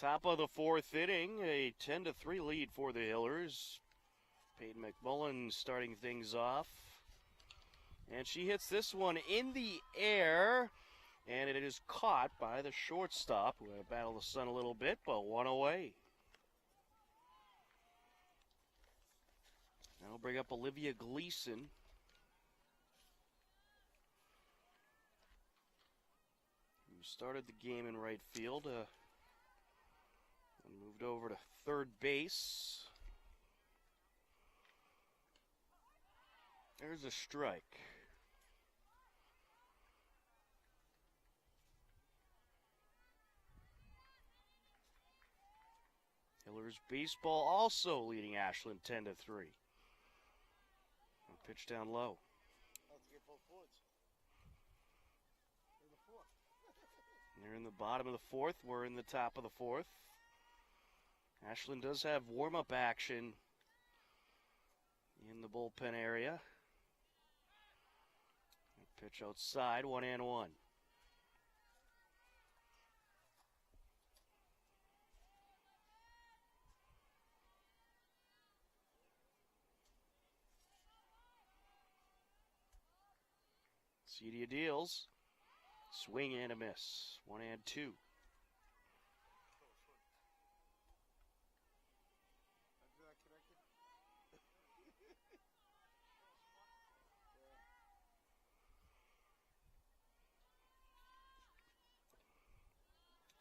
Top of the 4th inning, a 10-3 lead for the Hillers. Peyton McMullen starting things off. And she hits this one in the air, and it is caught by the shortstop, who had to battle the sun a little bit, but one away. That'll bring up Olivia Gleason. Who started the game in right field. And moved over to third base. There's a strike. Hillers baseball also leading Ashland 10-3. Pitch down low. They're in the bottom of the 4th. We're in the top of the 4th. Ashland does have warm-up action in the bullpen area. Pitch outside, 1-1. Cedia deals. Swing and a miss. 1-2.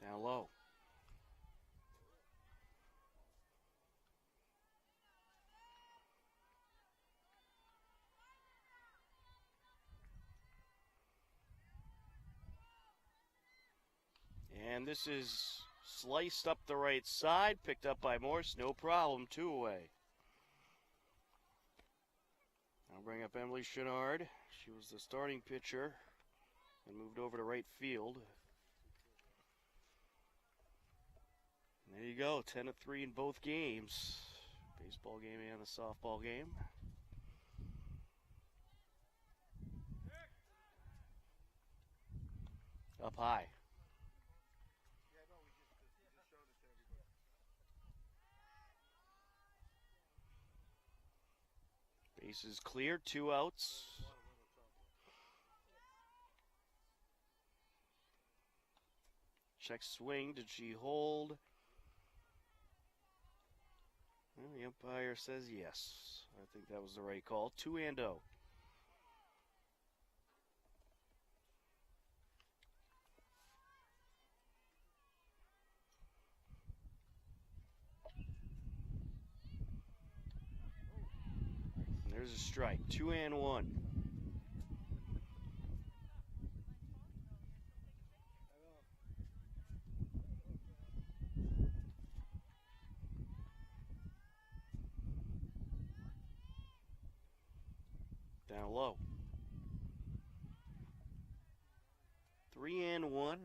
Down low. And this is sliced up the right side, picked up by Morse, no problem, 2 away. I'll bring up Emily Chenard. She was the starting pitcher and moved over to right field. And there you go, 10-3 in both games. Baseball game and the softball game. Up high. Bases clear, 2 outs. Check swing, did she hold? Well, the umpire says yes. I think that was the right call. 2-0. There's a strike. 2-1. Down low. 3-1.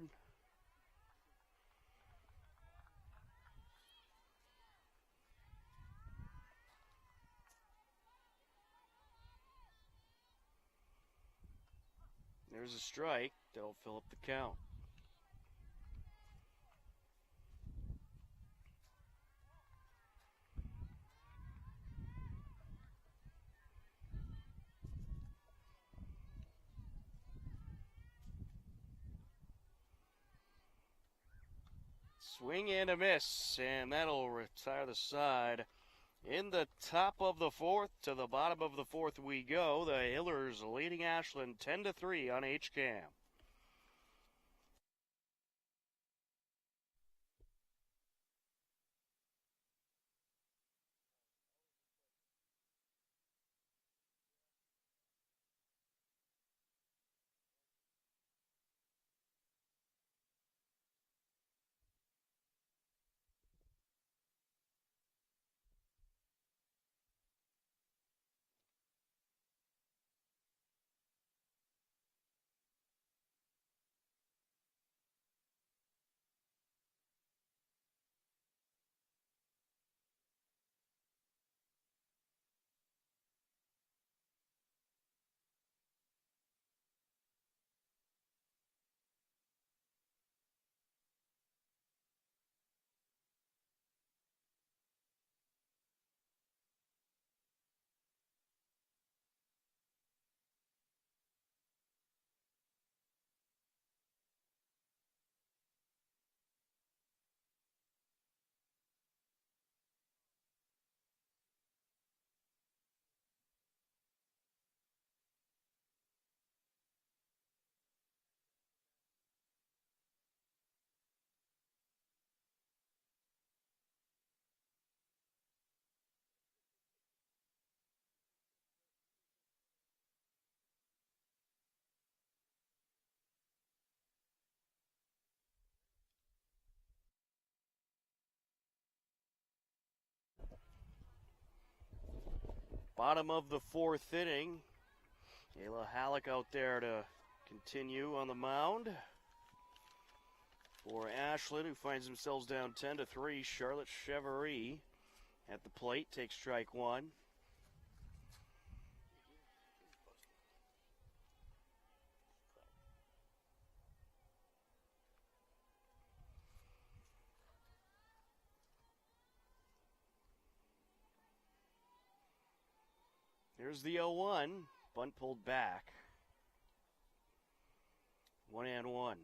There's a strike. That'll fill up the count. Swing and a miss, and that'll retire the side. In the top of the 4th to the bottom of the 4th we go. The Hillers leading Ashland 10-3 on HCAM. Bottom of the 4th inning. Ayla Halleck out there to continue on the mound. For Ashland, who finds themselves down 10-3, Charlotte Chevrolet at the plate, takes strike 1. Here's the 0-1. Bunt pulled back. 1-1.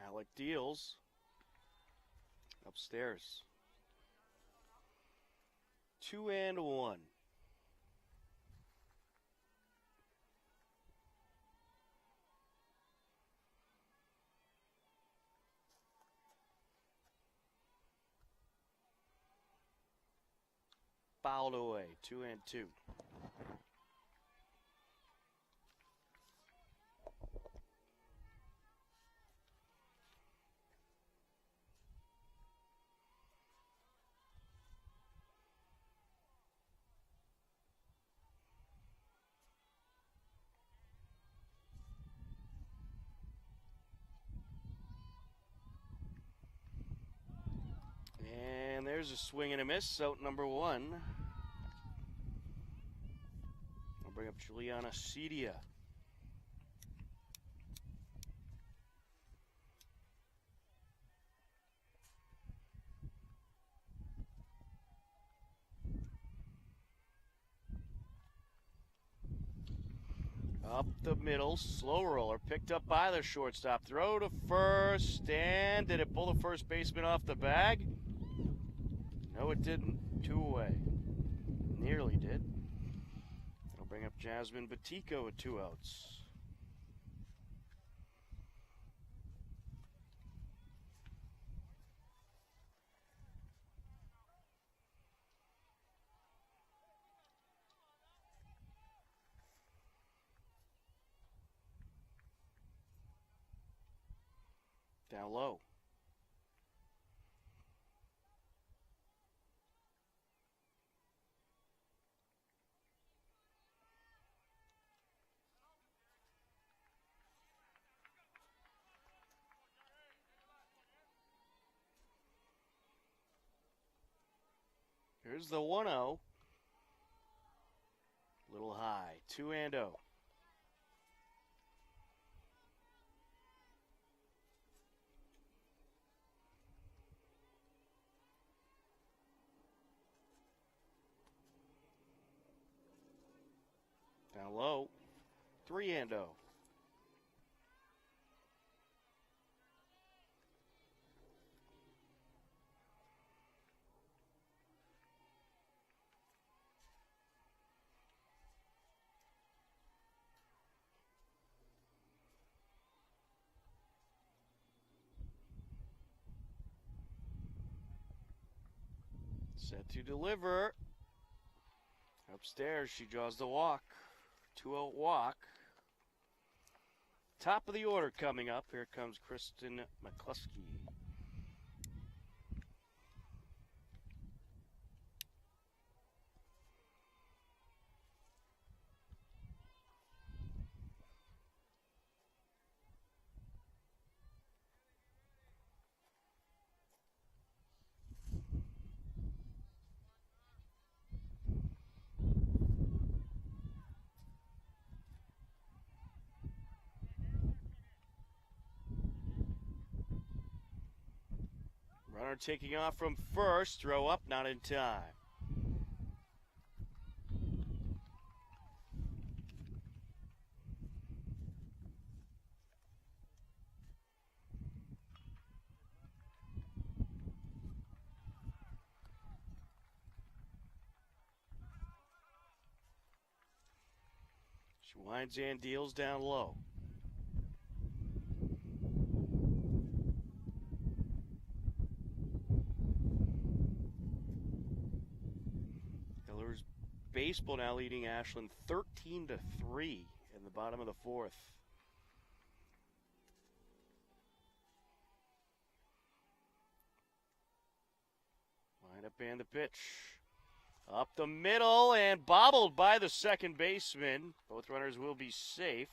Halleck deals. Upstairs. 2-1. Fouled away. 2-2. And there's a swing and a miss. Out number 1. I'll bring up Juliana Cedia. Up the middle, slow roller, picked up by the shortstop. Throw to first, and did it pull the first baseman off the bag? No, it didn't. 2 away. Nearly did. That'll bring up Jasmine Batico with 2 outs. Down low. Here's the 1-0. Little high. 2-0. Down low. 3-0. Set to deliver. Upstairs, she draws the walk. 2-0 walk. Top of the order coming up. Here comes Kristen McCluskey. Runner taking off from first. Throw up, not in time. She winds and deals down low. Baseball now leading Ashland 13-3 in the bottom of the 4th. Line up and the pitch. Up the middle and bobbled by the second baseman. Both runners will be safe.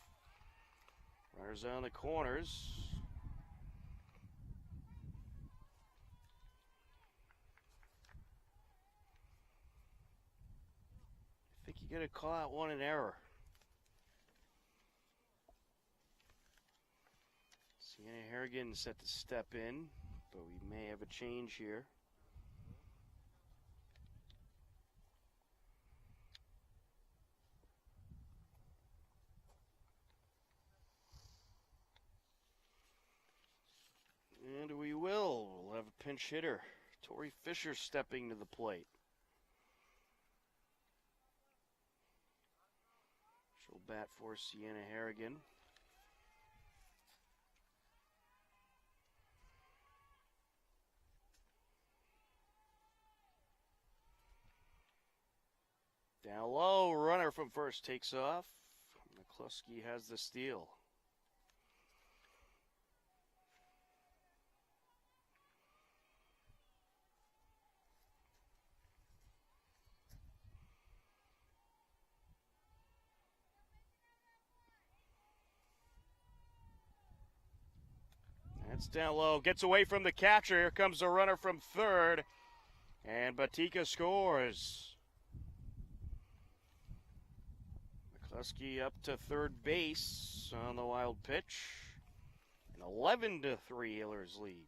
Runners on the corners. I think you got to call out one an error. Sienna Harrigan set to step in, but we may have a change here. And we will. We'll have a pinch hitter. Tori Fisher stepping to the plate. She'll bat for Sienna Harrigan. Down low, runner from first takes off. McCluskey has the steal. That's down low, gets away from the catcher. Here comes the runner from third, and Batika scores. McCluskey up to third base on the wild pitch. An 11-3 Hillers lead.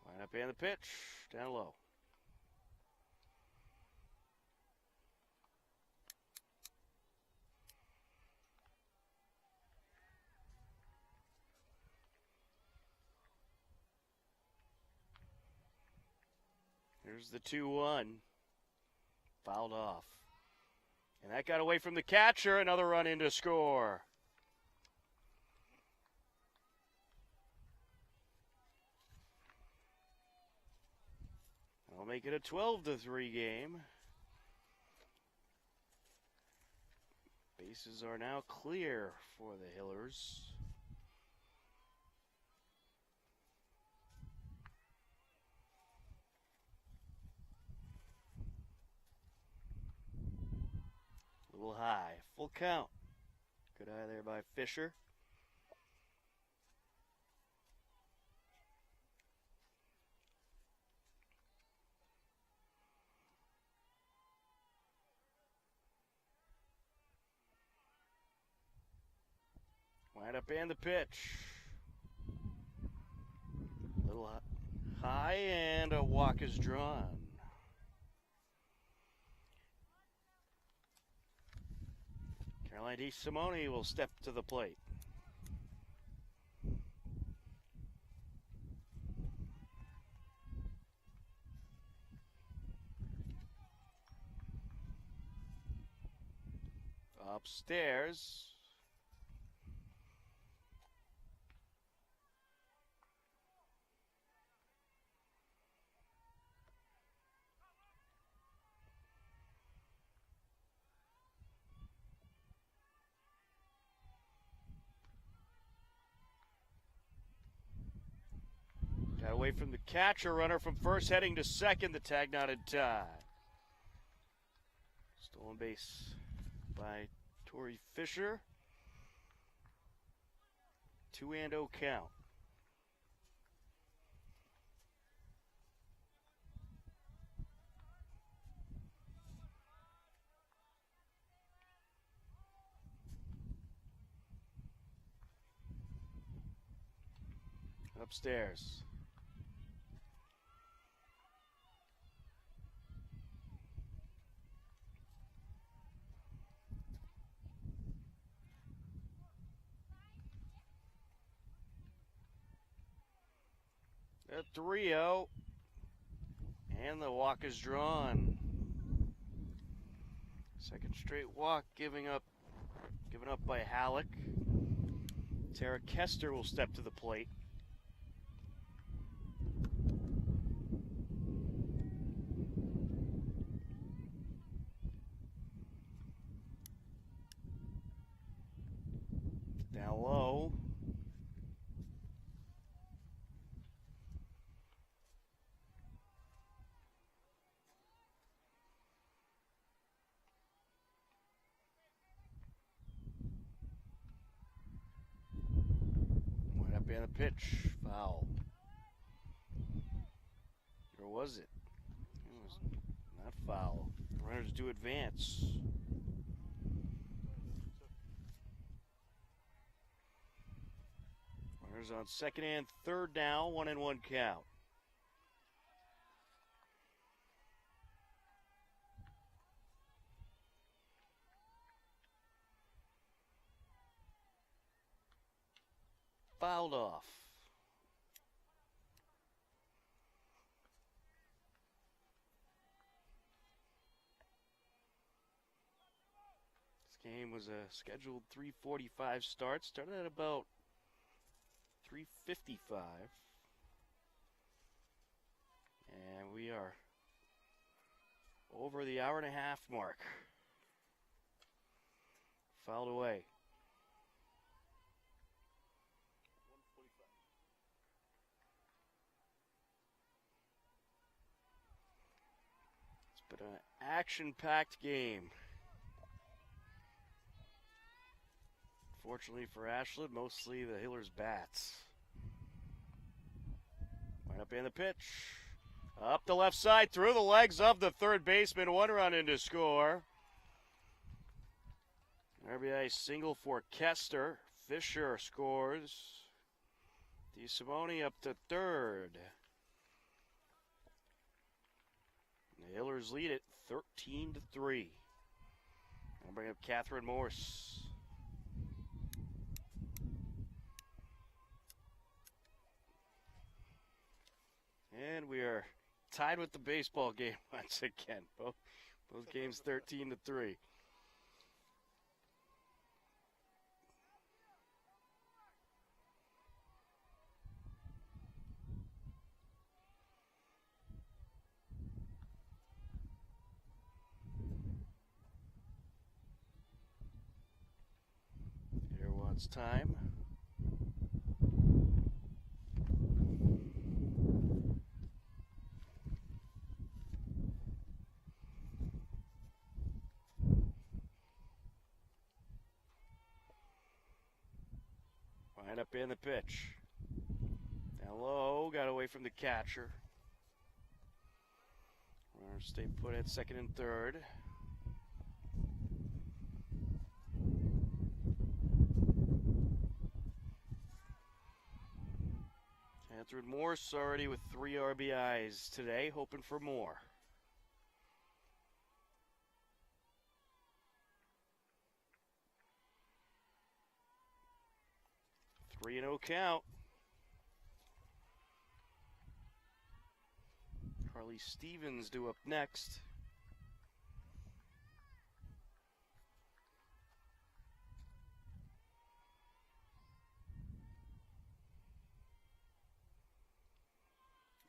Line up and the pitch, down low. Here's the 2-1. Fouled off. And that got away from the catcher. Another run in to score. I'll make it a 12-3 game. Bases are now clear for the Hillers. A little high. Full count. Good eye there by Fisher. Wind up and the pitch. A little high and a walk is drawn. Caroline DeSimone will step to the plate. Upstairs. Got away from the catcher, runner from first heading to second, the tag not in time. Stolen base by Tori Fisher. 2-0 count. Upstairs. At 3-0, and the walk is drawn. Second straight walk given up by Halleck. Tara Kester will step to the plate. Down low. And a pitch, foul. Or was it? It was not foul. Runners do advance. Runners on second and third now, 1-1 count. Fouled off. This game was a scheduled 3:45 start. Started at about 3:55. And we are over the hour-and-a-half mark. Fouled away. It's been an action-packed game. Fortunately for Ashland, mostly the Hillers bats. Right up in the pitch. Up the left side, through the legs of the third baseman. One run in to score. An RBI single for Kester. Fisher scores. DeSimone up to third. The Hillers lead it 13-3. I'll bring up Catherine Morse. And we are tied with the baseball game once again. Both games 13-3. Here wants time. Right up in the pitch. Down low, got away from the catcher. Runners stay put at second and third. Catherine Morse already with 3 RBIs today, hoping for more. 3-0 count. Carly Stevens due up next.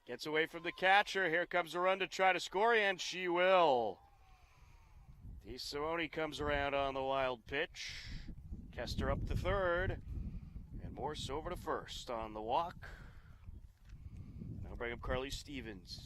Gets away from the catcher. Here comes a run to try to score, and she will. DeSimone comes around on the wild pitch. Kester up to third. And Morse over to first on the walk. Now bring up Carly Stevens.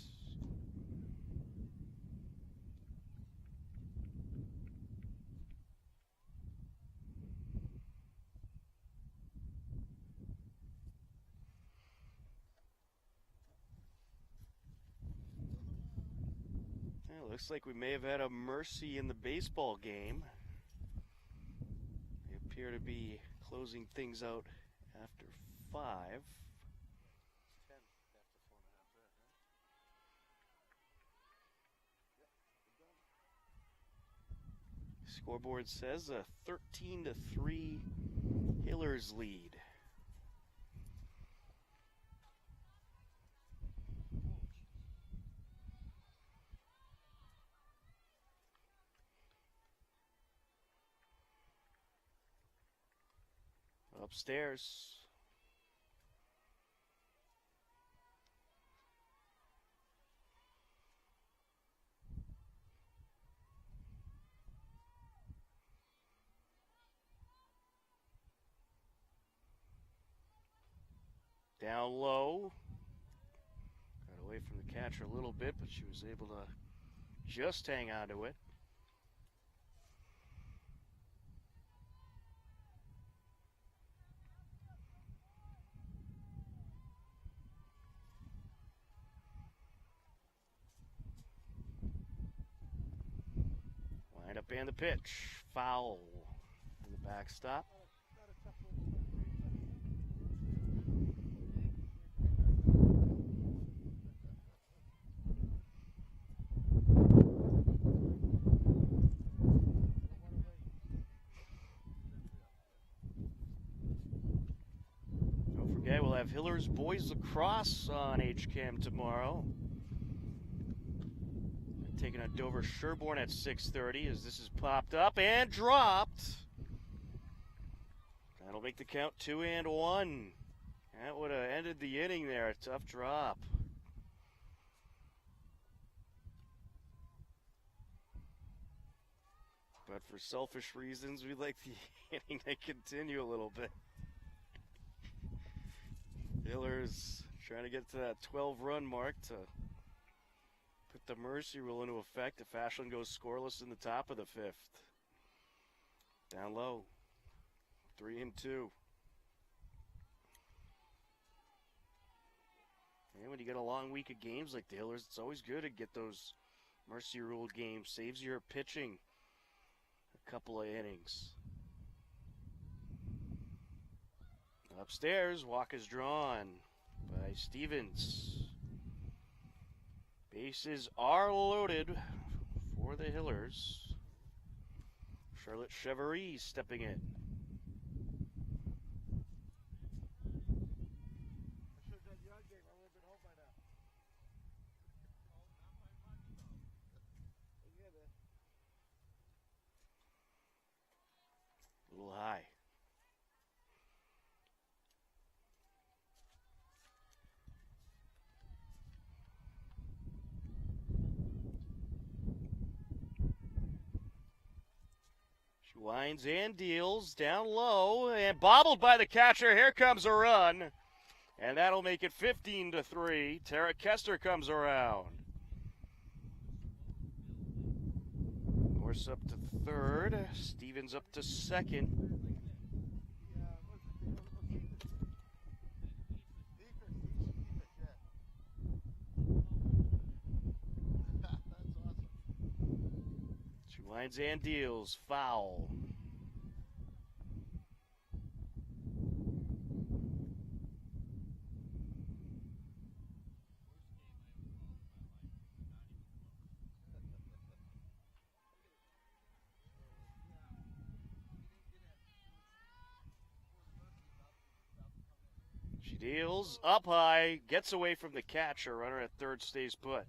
Looks like we may have had a mercy in the baseball game. They appear to be closing things out after 5. 10 after 4.5, right? Scoreboard says a 13-3 Hillers lead. Upstairs. Down low. Got away from the catcher a little bit, but she was able to just hang on to it. Wind up and the pitch. Foul. And the backstop. Don't forget, we'll have Hillers Boys Lacrosse on HCAM tomorrow. Taking on Dover Sherborne at 6:30 as this is popped up and dropped. That'll make the count 2-1. That would have ended the inning there. A tough drop. But for selfish reasons, we'd like the inning to continue a little bit. Hillers trying to get to that 12-run mark to put the mercy rule into effect if Ashland goes scoreless in the top of the 5th. Down low. 3-2. And when you get a long week of games like the Hillers, it's always good to get those mercy rule games. Saves your pitching a couple of innings. Upstairs, walk is drawn by Stevens. Bases are loaded for the Hillers. Charlotte Chevrolet stepping in. A little high. She winds and deals down low and bobbled by the catcher. Here comes a run. And that'll make it 15-3. Tara Kester comes around. Norse up to third. Stevens up to second. She winds and deals. Foul. She deals up high, gets away from the catcher. Runner at third stays put.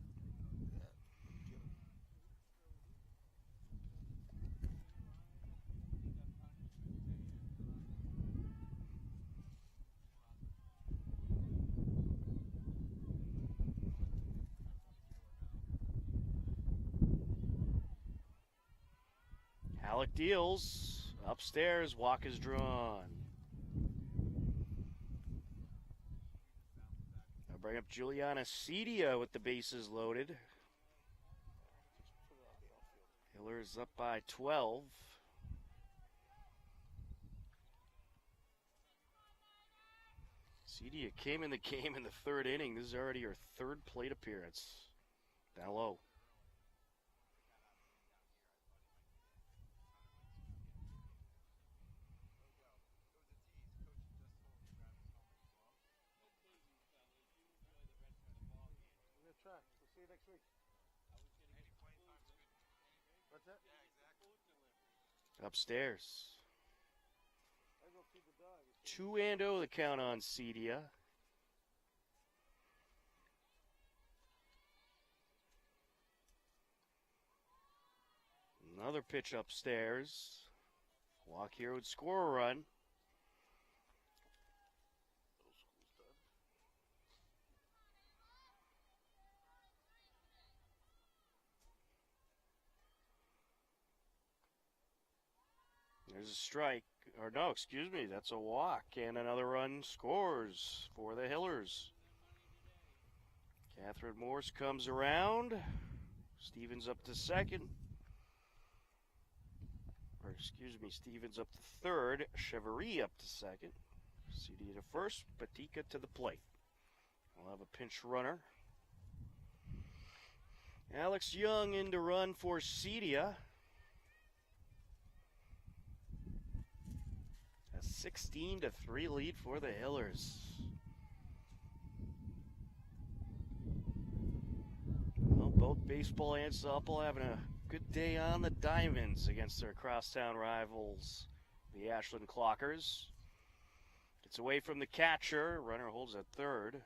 Halleck deals. Upstairs, walk is drawn. I'll bring up Juliana Cedia with the bases loaded. Hillers up by 12. Cedia came in the game in the third inning. This is already her third plate appearance. Down low. We'll see you next week. What's that? Upstairs. I go feed the dog. 2-0 the count on Cedia. Another pitch upstairs. Walk here would score a run. There's a strike. Or no, excuse me, that's a walk. And another run scores for the Hillers. Catherine Morse comes around. Stevens up to second. Or excuse me, Stevens up to third. Chevrolet up to second. CD to first. Patika to the plate. We'll have a pinch runner. Alex Young in to run for Cedia. A 16-3 lead for the Hillers. Well, both baseball and softball having a good day on the diamonds against their crosstown rivals, the Ashland Clockers. Gets away from the catcher. Runner holds at third.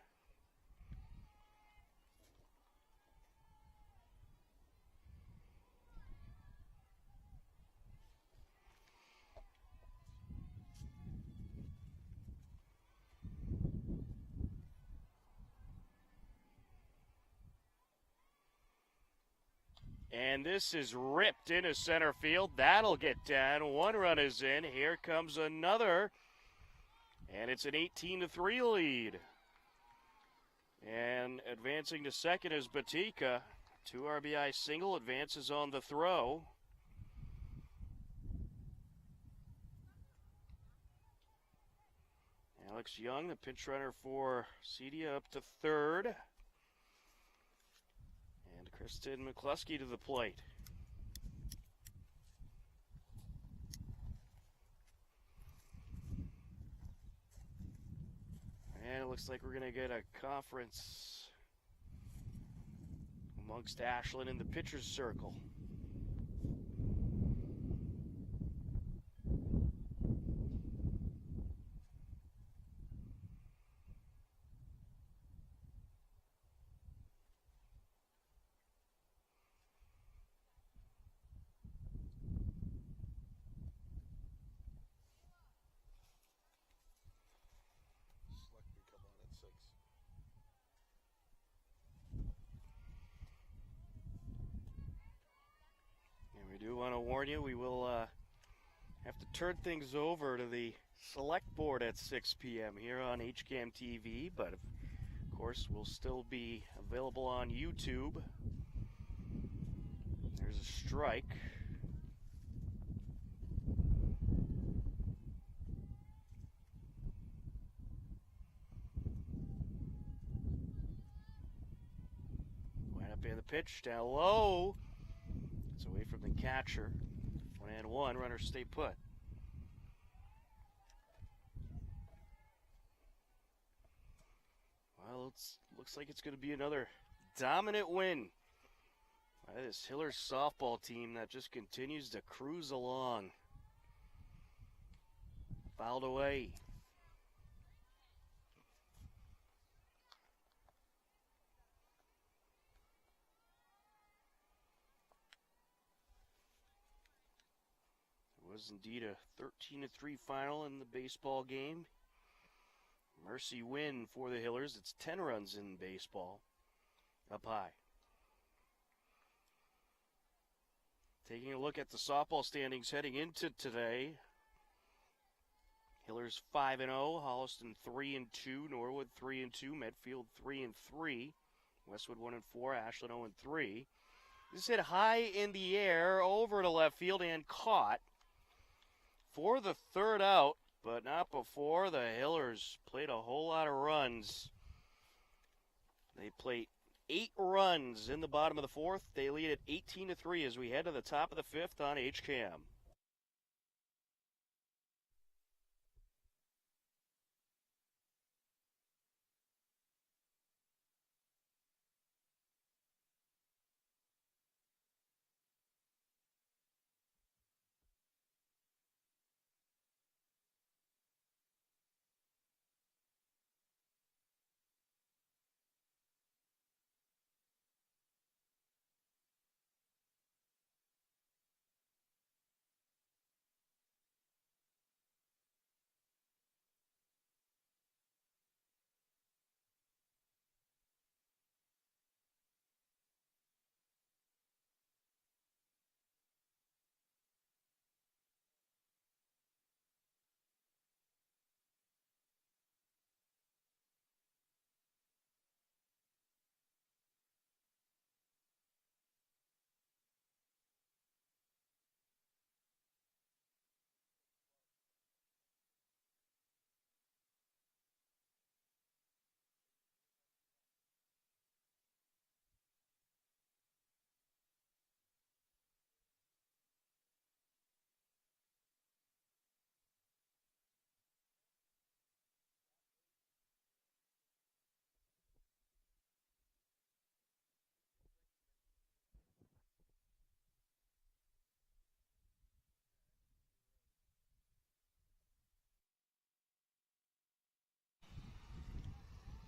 And this is ripped into center field. That'll get down. One run is in. Here comes another. And it's an 18-3 lead. And advancing to second is Batika. 2 RBI single, advances on the throw. Alex Young, the pinch runner for Cedia, up to third. And Kristen McCluskey to the plate. And it looks like we're going to get a conference amongst Ashland in the pitcher's circle. We do want to warn you, we will have to turn things over to the select board at 6 p.m. here on HCAM TV, but of course we'll still be available on YouTube. There's a strike. Went up in the pitch, down low. It's away from the catcher. 1-1, runners stay put. Well, it looks like it's going to be another dominant win by this Hillers softball team that just continues to cruise along. Fouled away. It was indeed a 13-3 final in the baseball game. Mercy win for the Hillers. It's 10 runs in baseball. Up high. Taking a look at the softball standings heading into today. Hillers 5-0, Holliston 3-2, Norwood 3-2, Medfield 3-3, Westwood 1-4, Ashland 0-3. This hit high in the air over to left field and caught for the third out, but not before the Hillers played a whole lot of runs. They played 8 runs in the bottom of the fourth. They lead at 18-3 as we head to the top of the fifth on HCAM.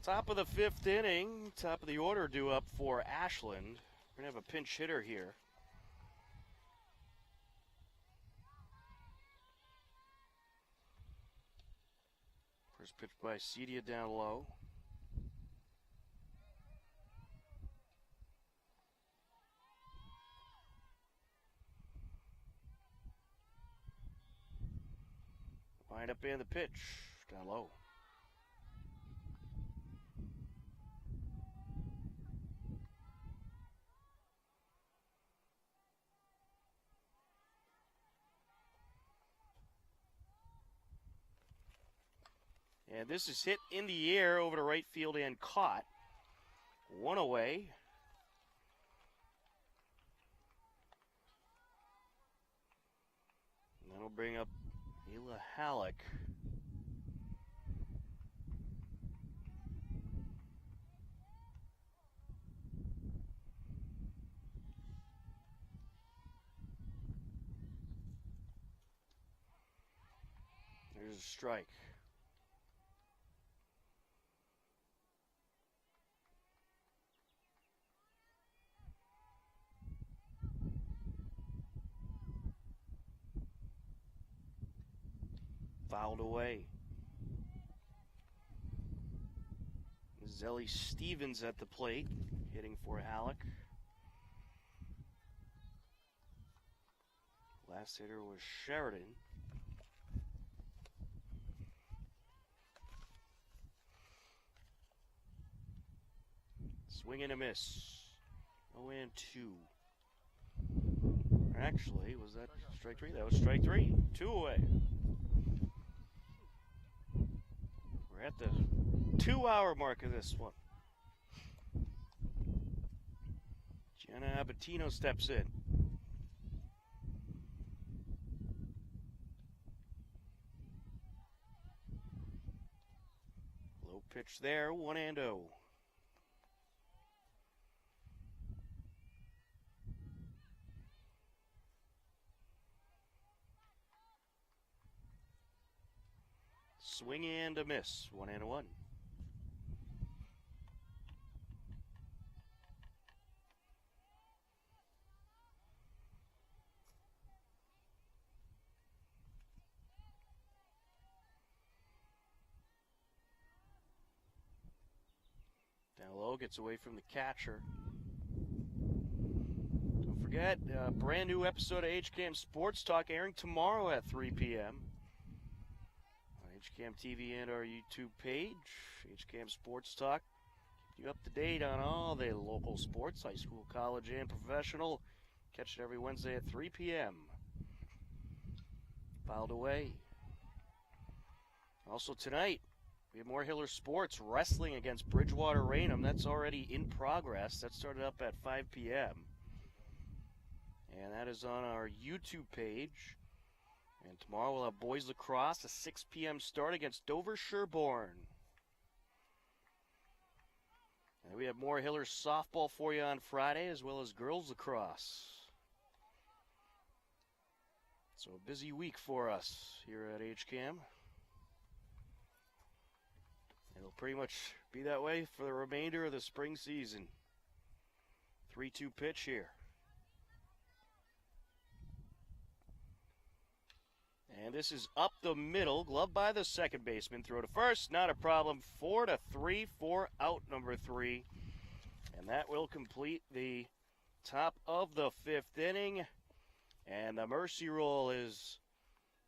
Top of the fifth inning, top of the order due up for Ashland. We're going to have a pinch hitter here. First pitch by Cedia down low. Wind up in the pitch, down low. And this is hit in the air over to right field and caught. One away. And that'll bring up Ela Halleck. There's a strike. Fouled away. Zelly Stevens at the plate, hitting for Halleck. Last hitter was Sheridan. Swing and a miss. 0-2. Actually, was that strike three? That was strike three. 2 away. We're at the 2-hour mark of this one. Gianna Abatino steps in. Low pitch there, 1-0. Swing and a miss, 1-1. Down low, gets away from the catcher. Don't forget, a brand new episode of HCAM Sports Talk airing tomorrow at 3 p.m. HCAM TV and our YouTube page, HCAM Sports Talk. Keep you up to date on all the local sports, high school, college, and professional. Catch it every Wednesday at 3 p.m. Filed away. Also tonight, we have more Hiller Sports wrestling against Bridgewater Raynham. That's already in progress. That started up at 5 p.m. And that is on our YouTube page. And tomorrow we'll have boys lacrosse, a 6 p.m. start against Dover Sherborne. And we have more Hiller softball for you on Friday, as well as girls lacrosse. So a busy week for us here at HCAM. It'll pretty much be that way for the remainder of the spring season. 3-2 pitch here. And this is up the middle, glove by the second baseman. Throw to first, not a problem. 4-3 for out number 3. And that will complete the top of the fifth inning. And the mercy rule is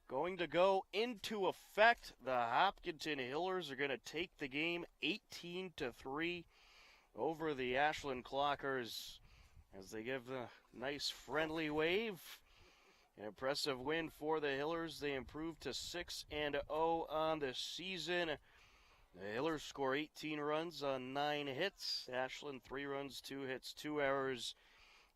going to go into effect. The Hopkinton Hillers are going to take the game 18-3 over the Ashland Clockers as they give a nice friendly wave. An impressive win for the Hillers. They improved to 6-0 on the season. The Hillers score 18 runs on 9 hits. Ashland 3 runs, 2 hits, 2 errors.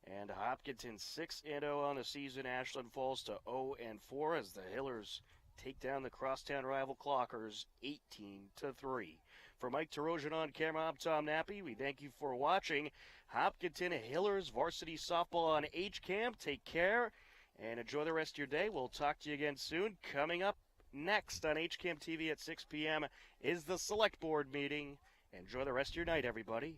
And Hopkinton 6-0 on the season. Ashland falls to 0-4 as the Hillers take down the crosstown rival Clockers 18-3. For Mike Terosian on camera, I'm Tom Nappy. We thank you for watching Hopkinton Hillers varsity softball on HCAM. Take care and enjoy the rest of your day. We'll talk to you again soon. Coming up next on HCAM TV at 6 p.m. is the Select Board meeting Enjoy the rest of your night, everybody.